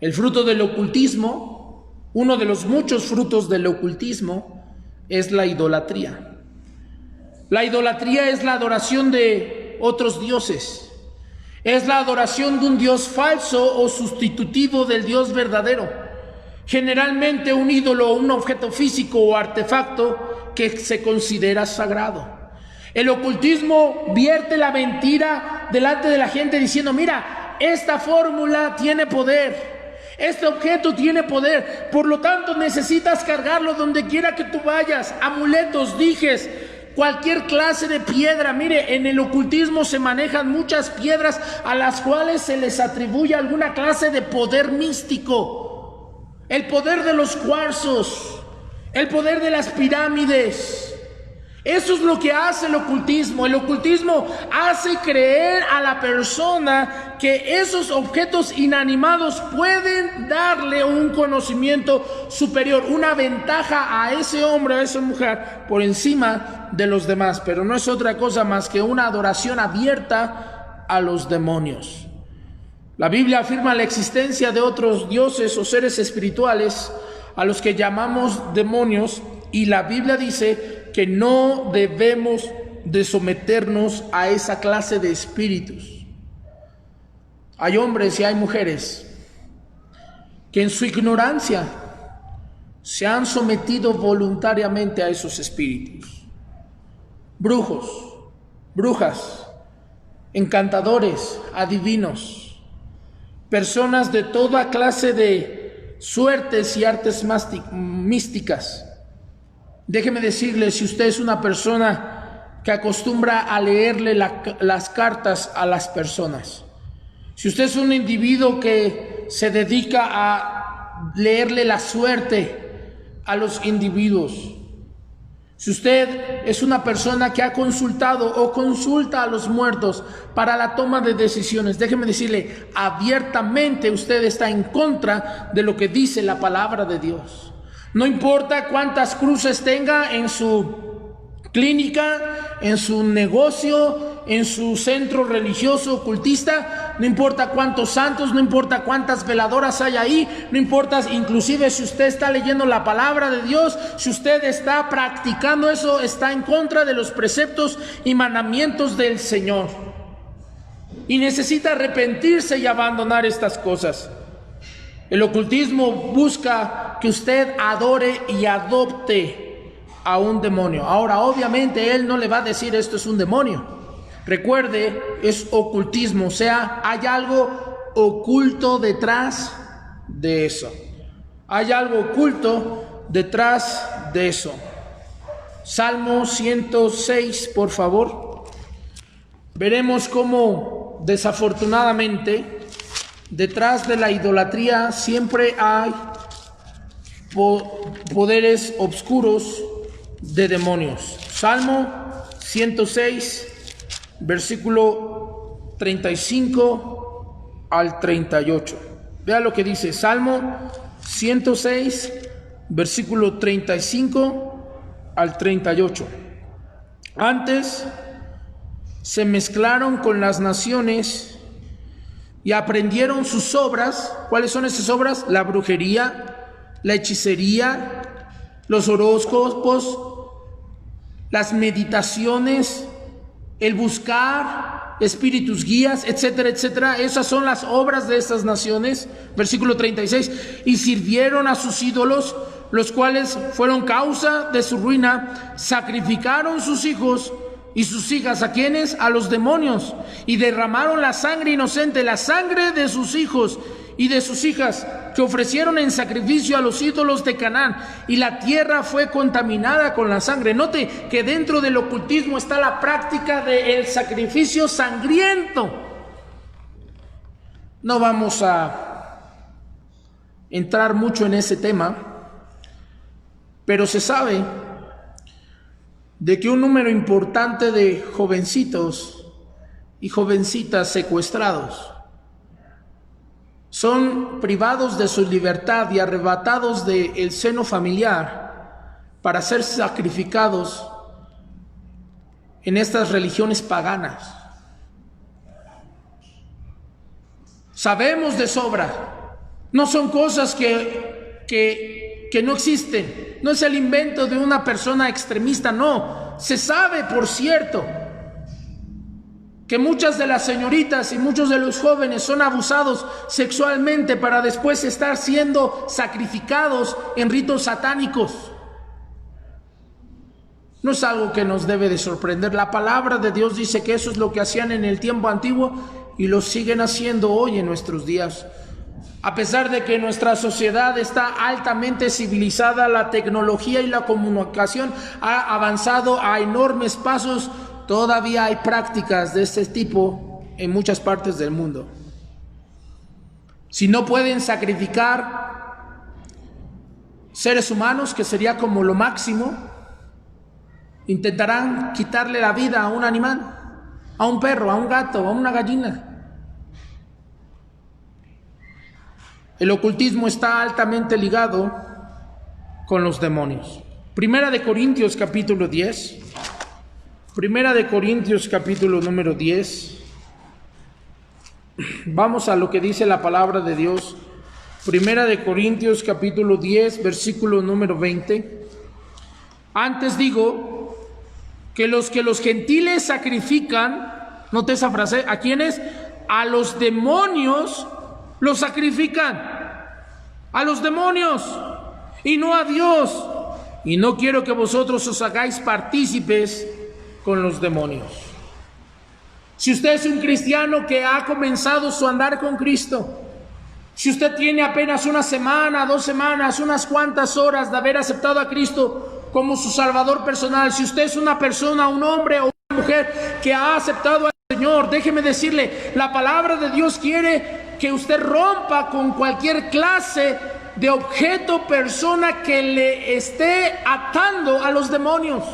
El fruto del ocultismo, uno de los muchos frutos del ocultismo, es la idolatría. La idolatría es la adoración de otros dioses. Es la adoración de un Dios falso o sustitutivo del Dios verdadero. Generalmente un ídolo o un objeto físico o artefacto que se considera sagrado. El ocultismo vierte la mentira delante de la gente diciendo: mira, esta fórmula tiene poder, este objeto tiene poder, por lo tanto necesitas cargarlo donde quiera que tú vayas. Amuletos, dijes, cualquier clase de piedra. Mire, en el ocultismo se manejan muchas piedras a las cuales se les atribuye alguna clase de poder místico. El poder de los cuarzos, el poder de las pirámides. Eso es lo que hace el ocultismo. El ocultismo hace creer a la persona que esos objetos inanimados pueden darle un conocimiento superior, una ventaja a ese hombre, a esa mujer, por encima de los demás. Pero no es otra cosa más que una adoración abierta a los demonios. La Biblia afirma la existencia de otros dioses o seres espirituales a los que llamamos demonios, y la Biblia dice que no debemos de someternos a esa clase de espíritus. Hay hombres y hay mujeres que en su ignorancia se han sometido voluntariamente a esos espíritus. Brujos, brujas, encantadores, adivinos, personas de toda clase de suertes y artes místicas. Déjeme decirle, si usted es una persona que acostumbra a leerle las cartas a las personas, si usted es un individuo que se dedica a leerle la suerte a los individuos, si usted es una persona que ha consultado o consulta a los muertos para la toma de decisiones, déjeme decirle, abiertamente usted está en contra de lo que dice la palabra de Dios. No importa cuántas cruces tenga en su clínica, en su negocio, en su centro religioso ocultista, no importa cuántos santos, no importa cuántas veladoras hay ahí, no importa inclusive si usted está leyendo la palabra de Dios, si usted está practicando eso, está en contra de los preceptos y mandamientos del Señor. Y necesita arrepentirse y abandonar estas cosas. El ocultismo busca que usted adore y adopte a un demonio. Ahora, obviamente, él no le va a decir esto es un demonio. Recuerde, es ocultismo, o sea, hay algo oculto detrás de eso. Hay algo oculto detrás de eso. Salmo 106, por favor. Veremos cómo, desafortunadamente, detrás de la idolatría siempre hay poderes oscuros de demonios. Salmo 106, versículo 35 al 38. Vea lo que dice Salmo 106, versículo 35 al 38. Antes se mezclaron con las naciones y aprendieron sus obras. ¿Cuáles son esas obras? La brujería, la hechicería, los horóscopos, las meditaciones, el buscar espíritus guías, etcétera, etcétera. Esas son las obras de estas naciones. Versículo 36. Y sirvieron a sus ídolos, los cuales fueron causa de su ruina. Sacrificaron sus hijos y sus hijas, ¿a quiénes? A los demonios, y derramaron la sangre inocente, la sangre de sus hijos y de sus hijas, que ofrecieron en sacrificio a los ídolos de Canaán, y la tierra fue contaminada con la sangre. Note que dentro del ocultismo está la práctica del sacrificio sangriento. No vamos a entrar mucho en ese tema, pero se sabe de que un número importante de jovencitos y jovencitas secuestrados son privados de su libertad y arrebatados del seno familiar para ser sacrificados en estas religiones paganas. Sabemos de sobra, no son cosas que no existen, no es el invento de una persona extremista, no. Se sabe, por cierto, que muchas de las señoritas y muchos de los jóvenes son abusados sexualmente para después estar siendo sacrificados en ritos satánicos. No es algo que nos debe de sorprender. La palabra de Dios dice que eso es lo que hacían en el tiempo antiguo y lo siguen haciendo hoy en nuestros días. A pesar de que nuestra sociedad está altamente civilizada, la tecnología y la comunicación ha avanzado a enormes pasos, todavía hay prácticas de este tipo en muchas partes del mundo. Si no pueden sacrificar seres humanos, que sería como lo máximo, intentarán quitarle la vida a un animal, a un perro, a un gato, a una gallina. El ocultismo está altamente ligado con los demonios. Primera de Corintios capítulo 10. Primera de Corintios capítulo número 10. Vamos a lo que dice la palabra de Dios. Primera de Corintios capítulo 10, versículo número 20. Antes digo que los gentiles sacrifican, note esa frase, ¿a quiénes? A los demonios los sacrifican. A los demonios y no a Dios. Y no quiero que vosotros os hagáis partícipes con los demonios. Si usted es un cristiano que ha comenzado su andar con Cristo, si usted tiene apenas una semana, 2 semanas, unas cuantas horas de haber aceptado a Cristo como su Salvador personal, si usted es una persona, un hombre o una mujer que ha aceptado al Señor, déjeme decirle, la palabra de Dios quiere que usted rompa con cualquier clase de objeto, persona que le esté atando a los demonios.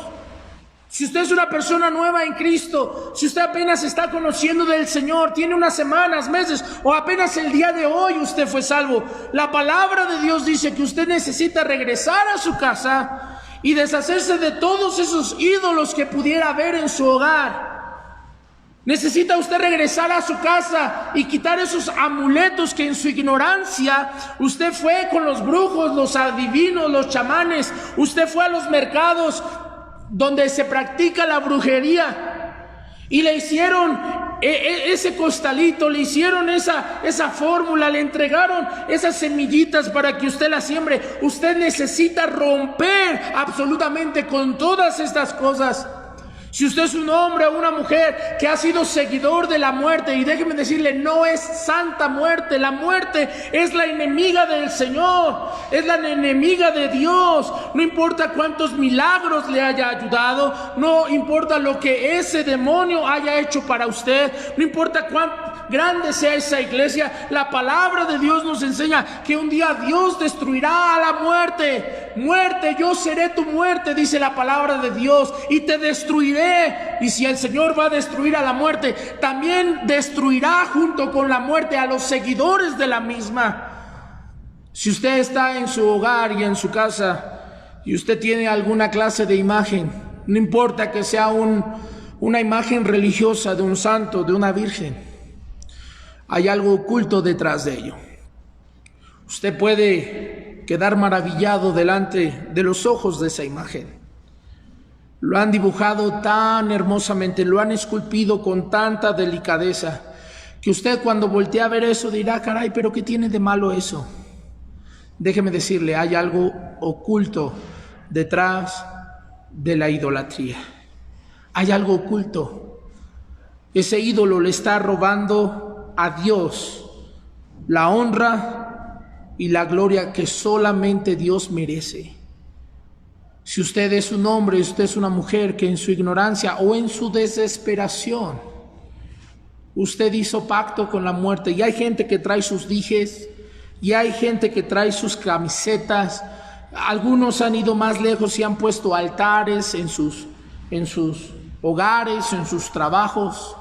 Si usted es una persona nueva en Cristo, si usted apenas está conociendo del Señor, tiene unas semanas, meses o apenas el día de hoy usted fue salvo, la palabra de Dios dice que usted necesita regresar a su casa y deshacerse de todos esos ídolos que pudiera haber en su hogar. Necesita usted regresar a su casa y quitar esos amuletos que en su ignorancia usted fue con los brujos, los adivinos, los chamanes. Usted fue a los mercados donde se practica la brujería y le hicieron ese costalito, le hicieron esa fórmula, le entregaron esas semillitas para que usted las siembre. Usted necesita romper absolutamente con todas estas cosas. Si usted es un hombre o una mujer que ha sido seguidor de la muerte, y déjeme decirle, no es santa muerte, la muerte es la enemiga del Señor, es la enemiga de Dios. No importa cuántos milagros le haya ayudado, no importa lo que ese demonio haya hecho para usted, no importa cuán grande sea esa iglesia, la palabra de Dios nos enseña que un día Dios destruirá a la muerte. Muerte, yo seré tu muerte, dice la palabra de Dios, y te destruiré. Y si el Señor va a destruir a la muerte, también destruirá junto con la muerte a los seguidores de la misma. Si usted está en su hogar y en su casa y usted tiene alguna clase de imagen, no importa que sea una imagen religiosa de un santo, de una virgen, hay algo oculto detrás de ello. Usted puede quedar maravillado delante de los ojos de esa imagen. Lo han dibujado tan hermosamente, lo han esculpido con tanta delicadeza, que usted cuando voltea a ver eso dirá, caray, pero ¿qué tiene de malo eso? Déjeme decirle, hay algo oculto detrás de la idolatría. Hay algo oculto. Ese ídolo le está robando a Dios la honra y la gloria que solamente Dios merece. Si usted es un hombre, usted es una mujer que en su ignorancia o en su desesperación, usted hizo pacto con la muerte, y hay gente que trae sus dijes, y hay gente que trae sus camisetas, algunos han ido más lejos y han puesto altares en sus hogares, en sus trabajos.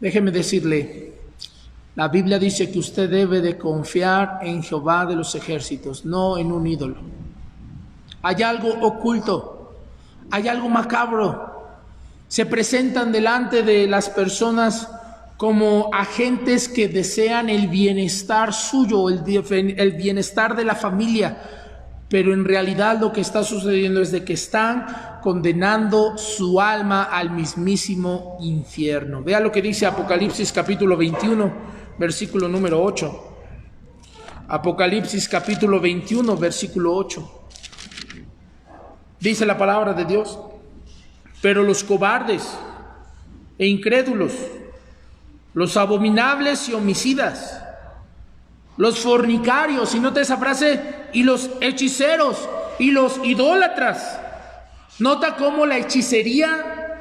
Déjeme decirle, la Biblia dice que usted debe de confiar en Jehová de los ejércitos, no en un ídolo. Hay algo oculto, hay algo macabro. Se presentan delante de las personas como agentes que desean el bienestar suyo, el bienestar de la familia, pero en realidad lo que está sucediendo es de que están condenando su alma al mismísimo infierno. Vea lo que dice Apocalipsis capítulo 21, versículo número 8. Apocalipsis capítulo 21, versículo 8. dice la palabra de Dios. Pero los cobardes e incrédulos, los abominables y homicidas, los fornicarios, y nota esa frase, y los hechiceros y los idólatras. Nota cómo la hechicería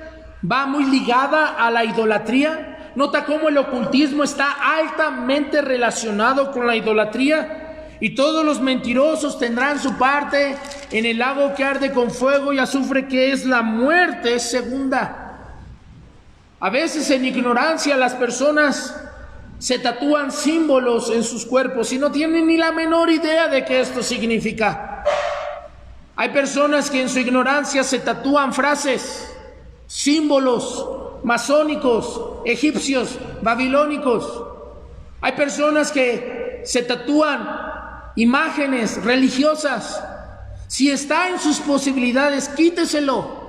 va muy ligada a la idolatría. Nota cómo el ocultismo está altamente relacionado con la idolatría. Y todos los mentirosos tendrán su parte en el lago que arde con fuego y azufre, que es la muerte segunda. A veces en ignorancia las personas se tatúan símbolos en sus cuerpos y no tienen ni la menor idea de qué esto significa. Hay personas que en su ignorancia se tatúan frases, símbolos masónicos, egipcios, babilónicos. Hay personas que se tatúan imágenes religiosas. Si está en sus posibilidades, quíteselo.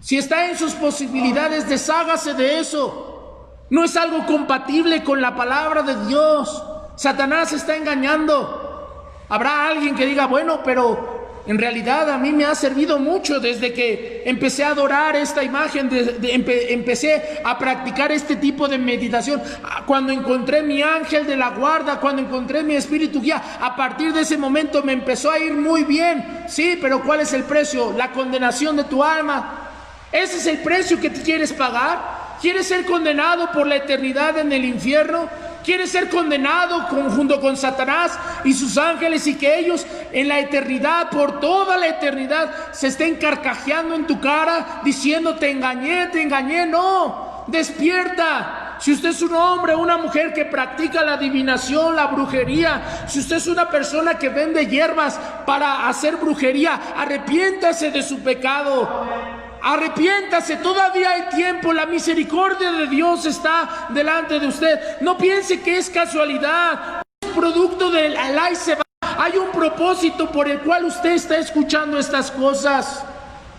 Si está en sus posibilidades, deshágase de eso. No es algo compatible con la palabra de Dios. Satanás está engañando. Habrá alguien que diga, bueno, pero en realidad a mí me ha servido mucho desde que empecé a adorar esta imagen, empecé a practicar este tipo de meditación. Cuando encontré mi ángel de la guarda, cuando encontré mi espíritu guía, a partir de ese momento me empezó a ir muy bien. Sí, pero ¿cuál es el precio? La condenación de tu alma. ¿Ese es el precio que te quieres pagar? ¿Quieres ser condenado por la eternidad en el infierno? ¿Quieres ser condenado junto con Satanás y sus ángeles, y que ellos en la eternidad, por toda la eternidad, se estén carcajeando en tu cara diciendo te engañé, te engañé? No, despierta. Si usted es un hombre o una mujer que practica la adivinación, la brujería, si usted es una persona que vende hierbas para hacer brujería, arrepiéntase de su pecado. Arrepiéntase, todavía hay tiempo, la misericordia de Dios está delante de usted. No piense que es casualidad, es producto del alá y se va. Hay un propósito por el cual usted está escuchando estas cosas.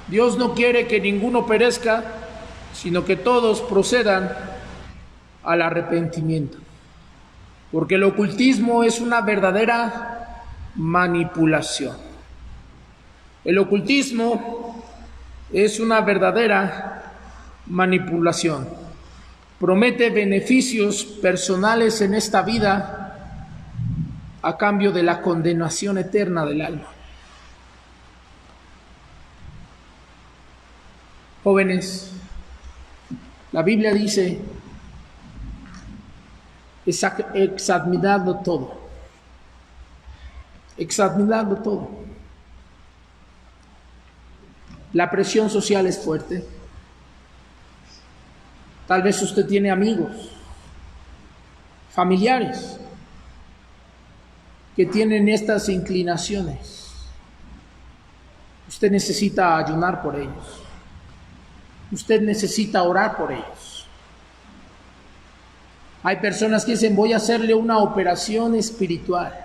Dios no quiere que ninguno perezca, sino que todos procedan al arrepentimiento. Porque el ocultismo es una verdadera manipulación. El ocultismo es una verdadera manipulación. Promete beneficios personales en esta vida a cambio de la condenación eterna del alma. Jóvenes, la Biblia dice: examinadlo todo. Examinadlo todo. La presión social es fuerte. Tal vez usted tiene amigos, familiares, que tienen estas inclinaciones. Usted necesita ayunar por ellos. Usted necesita orar por ellos. Hay personas que dicen: voy a hacerle una operación espiritual,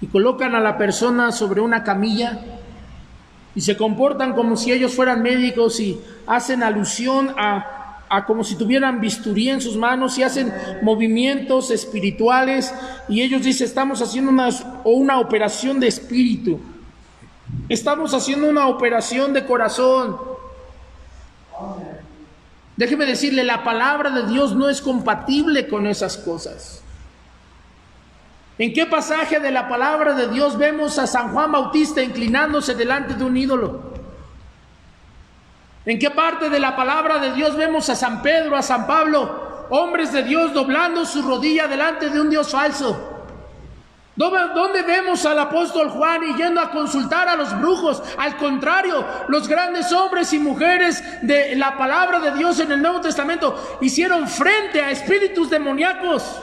y colocan a la persona sobre una camilla y se comportan como si ellos fueran médicos y hacen alusión a como si tuvieran bisturí en sus manos y hacen movimientos espirituales, y ellos dicen: estamos haciendo una operación de espíritu, estamos haciendo una operación de corazón. Déjeme decirle, la palabra de Dios no es compatible con esas cosas. ¿En qué pasaje de la palabra de Dios vemos a San Juan Bautista inclinándose delante de un ídolo? ¿En qué parte de la palabra de Dios vemos a San Pedro, a San Pablo, hombres de Dios, doblando su rodilla delante de un Dios falso? ¿Dónde vemos al apóstol Juan y yendo a consultar a los brujos? Al contrario, los grandes hombres y mujeres de la palabra de Dios en el Nuevo Testamento hicieron frente a espíritus demoníacos.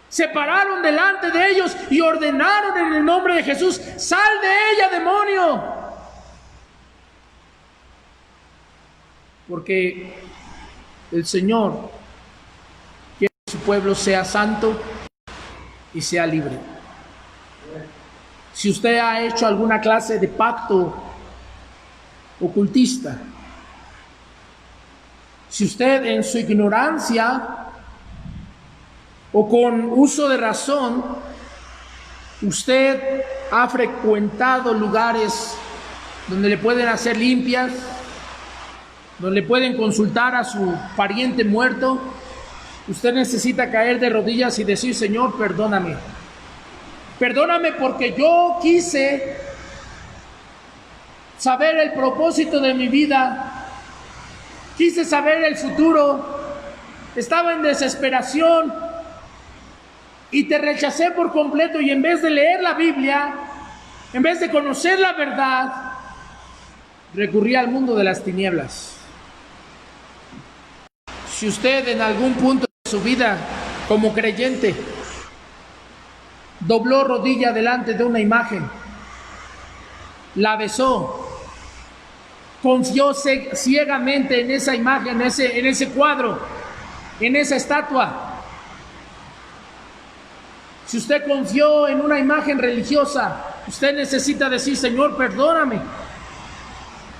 Se pararon delante de ellos y ordenaron en el nombre de Jesús: ¡sal de ella, demonio! Porque el Señor quiere que su pueblo sea santo y sea libre. Si usted ha hecho alguna clase de pacto ocultista, si usted en su ignorancia o con uso de razón, usted ha frecuentado lugares donde le pueden hacer limpias, donde pueden consultar a su pariente muerto, usted necesita caer de rodillas y decir: Señor, perdóname. Perdóname porque yo quise saber el propósito de mi vida, quise saber el futuro, estaba en desesperación y te rechacé por completo, y en vez de leer la Biblia, en vez de conocer la verdad, recurrí al mundo de las tinieblas. Si usted en algún punto de su vida como creyente dobló rodilla delante de una imagen, la besó, confió ciegamente en esa imagen, en ese cuadro, en esa estatua. Si usted confió en una imagen religiosa, usted necesita decir: Señor, perdóname.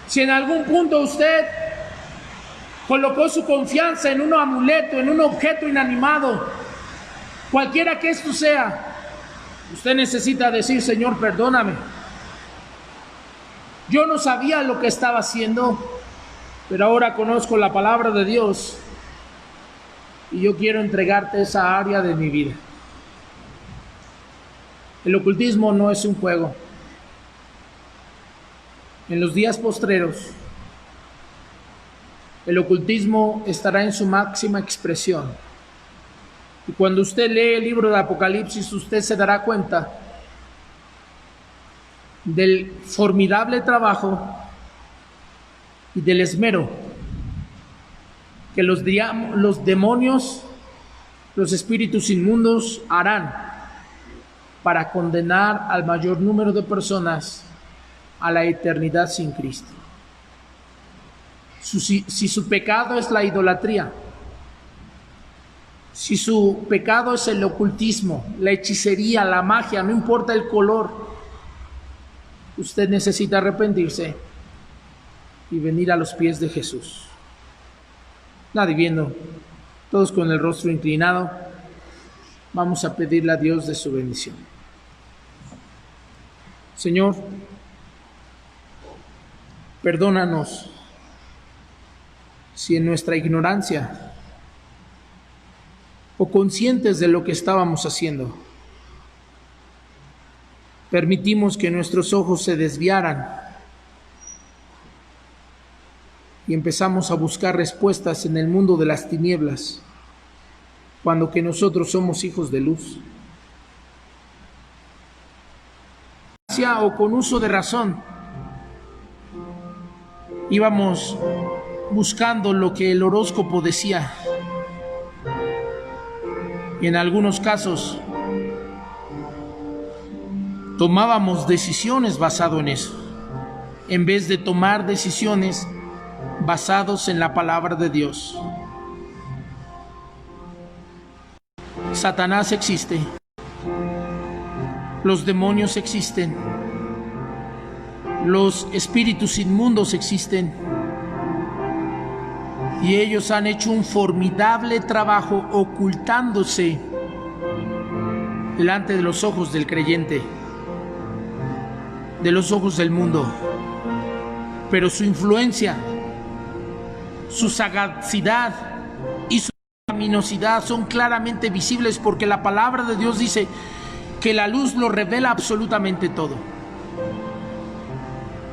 Si en algún punto usted colocó su confianza en un amuleto, en un objeto inanimado, cualquiera que esto sea, usted necesita decir: Señor, perdóname. Yo no sabía lo que estaba haciendo, pero ahora conozco la palabra de Dios y yo quiero entregarte esa área de mi vida. El ocultismo no es un juego. En los días postreros, el ocultismo estará en su máxima expresión. Y cuando usted lee el libro de Apocalipsis, usted se dará cuenta del formidable trabajo y del esmero que los demonios, los espíritus inmundos harán para condenar al mayor número de personas a la eternidad sin Cristo. Si su pecado es la idolatría, si su pecado es el ocultismo, la hechicería, la magia, no importa el color, usted necesita arrepentirse y venir a los pies de Jesús. Nadie viendo, todos con el rostro inclinado, vamos a pedirle a Dios de su bendición. Señor, perdónanos si en nuestra ignorancia o conscientes de lo que estábamos haciendo, permitimos que nuestros ojos se desviaran y empezamos a buscar respuestas en el mundo de las tinieblas, cuando que nosotros somos hijos de luz. O con uso de razón, íbamos buscando lo que el horóscopo decía, y en algunos casos tomábamos decisiones basado en eso, en vez de tomar decisiones basados en la palabra de Dios. Satanás existe, los demonios existen, los espíritus inmundos existen, y ellos han hecho un formidable trabajo ocultándose delante de los ojos del creyente, de los ojos del mundo. Pero su influencia, su sagacidad y su luminosidad son claramente visibles, porque la palabra de Dios dice que la luz lo revela absolutamente todo.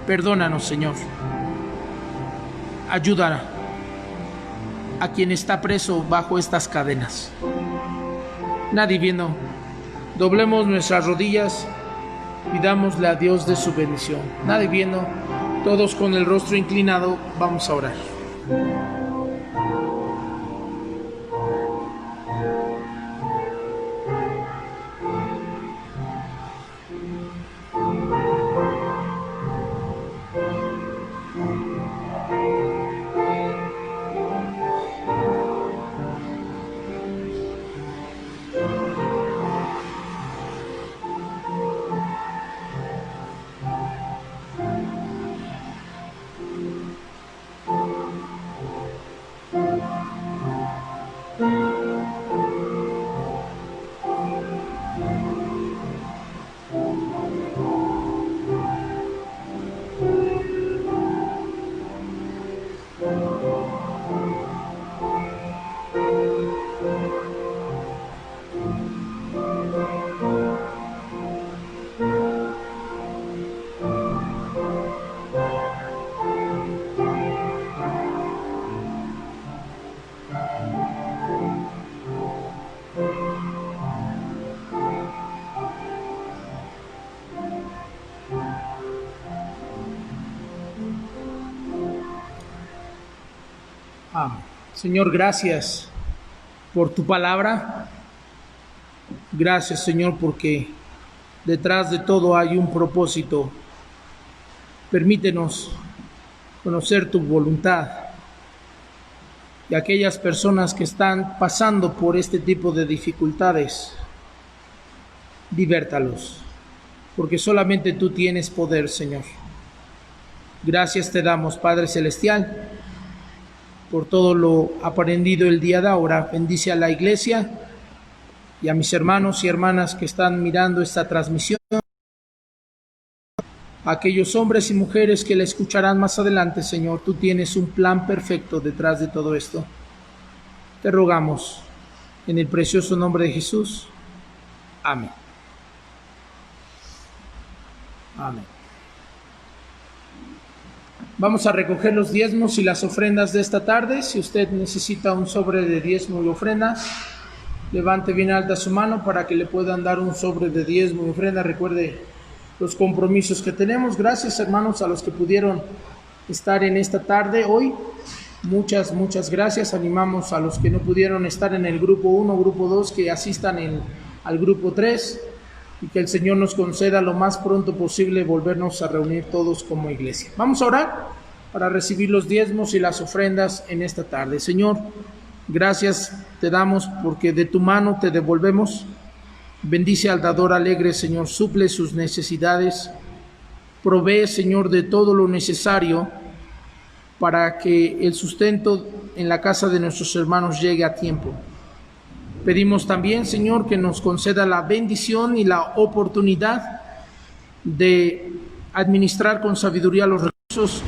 Perdónanos, Señor. Ayuda a quien está preso bajo estas cadenas. Nadie viendo, doblemos nuestras rodillas, pidámosle a Dios de su bendición. Nadie viendo, todos con el rostro inclinado, vamos a orar. Amén. Señor, gracias por tu palabra. Gracias, Señor, porque detrás de todo hay un propósito. Permítenos conocer tu voluntad. Y aquellas personas que están pasando por este tipo de dificultades, divértalos, porque solamente tú tienes poder, Señor. Gracias te damos, Padre Celestial, por todo lo aprendido el día de ahora. Bendice a la iglesia y a mis hermanos y hermanas que están mirando esta transmisión, a aquellos hombres y mujeres que la escucharán más adelante, Señor. Tú tienes un plan perfecto detrás de todo esto. Te rogamos en el precioso nombre de Jesús. Amén. Amén. Vamos a recoger los diezmos y las ofrendas de esta tarde. Si usted necesita un sobre de diezmo y ofrendas, levante bien alta su mano para que le puedan dar un sobre de diezmo y ofrenda. Recuerde los compromisos que tenemos. Gracias, hermanos, a los que pudieron estar en esta tarde hoy. Muchas gracias. Animamos a los que no pudieron estar en el grupo 1, grupo 2, que asistan al grupo 3, y que el Señor nos conceda lo más pronto posible volvernos a reunir todos como iglesia. Vamos a orar para recibir los diezmos y las ofrendas en esta tarde. Señor, gracias te damos porque de tu mano te devolvemos. Bendice al dador alegre, Señor, suple sus necesidades. Provee, Señor, de todo lo necesario para que el sustento en la casa de nuestros hermanos llegue a tiempo. Pedimos también, Señor, que nos conceda la bendición y la oportunidad de administrar con sabiduría los recursos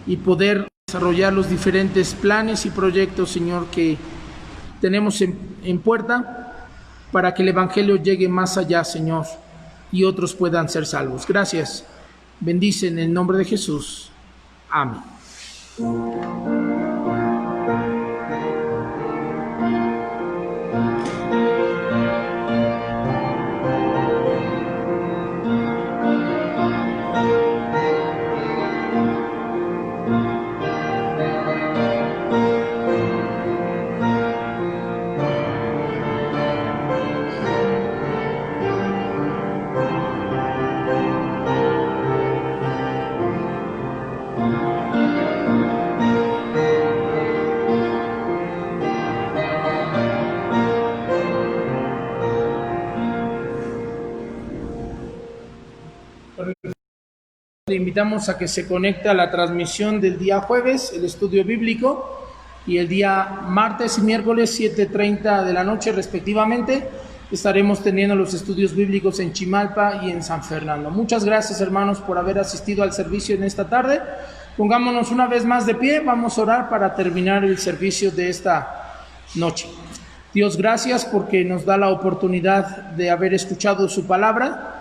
y poder desarrollar los diferentes planes y proyectos, Señor, que tenemos en puerta para que el Evangelio llegue más allá, Señor, y otros puedan ser salvos. Gracias. Bendice en el nombre de Jesús. Amén. Le invitamos a que se conecte a la transmisión del día jueves, el estudio bíblico, y el día martes y miércoles 7:30 de la noche respectivamente estaremos teniendo los estudios bíblicos en Chimalpa y en San Fernando. Muchas gracias, hermanos, por haber asistido al servicio en esta tarde. Pongámonos una vez más de pie, vamos a orar para terminar el servicio de esta noche. Dios, gracias porque nos da la oportunidad de haber escuchado su palabra.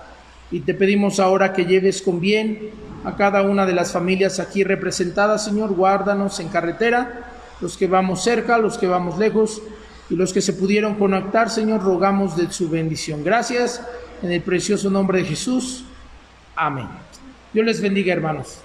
Y te pedimos ahora que lleves con bien a cada una de las familias aquí representadas, Señor. Guárdanos en carretera, los que vamos cerca, los que vamos lejos, y los que se pudieron conectar, Señor, rogamos de su bendición. Gracias, en el precioso nombre de Jesús. Amén. Dios les bendiga, hermanos.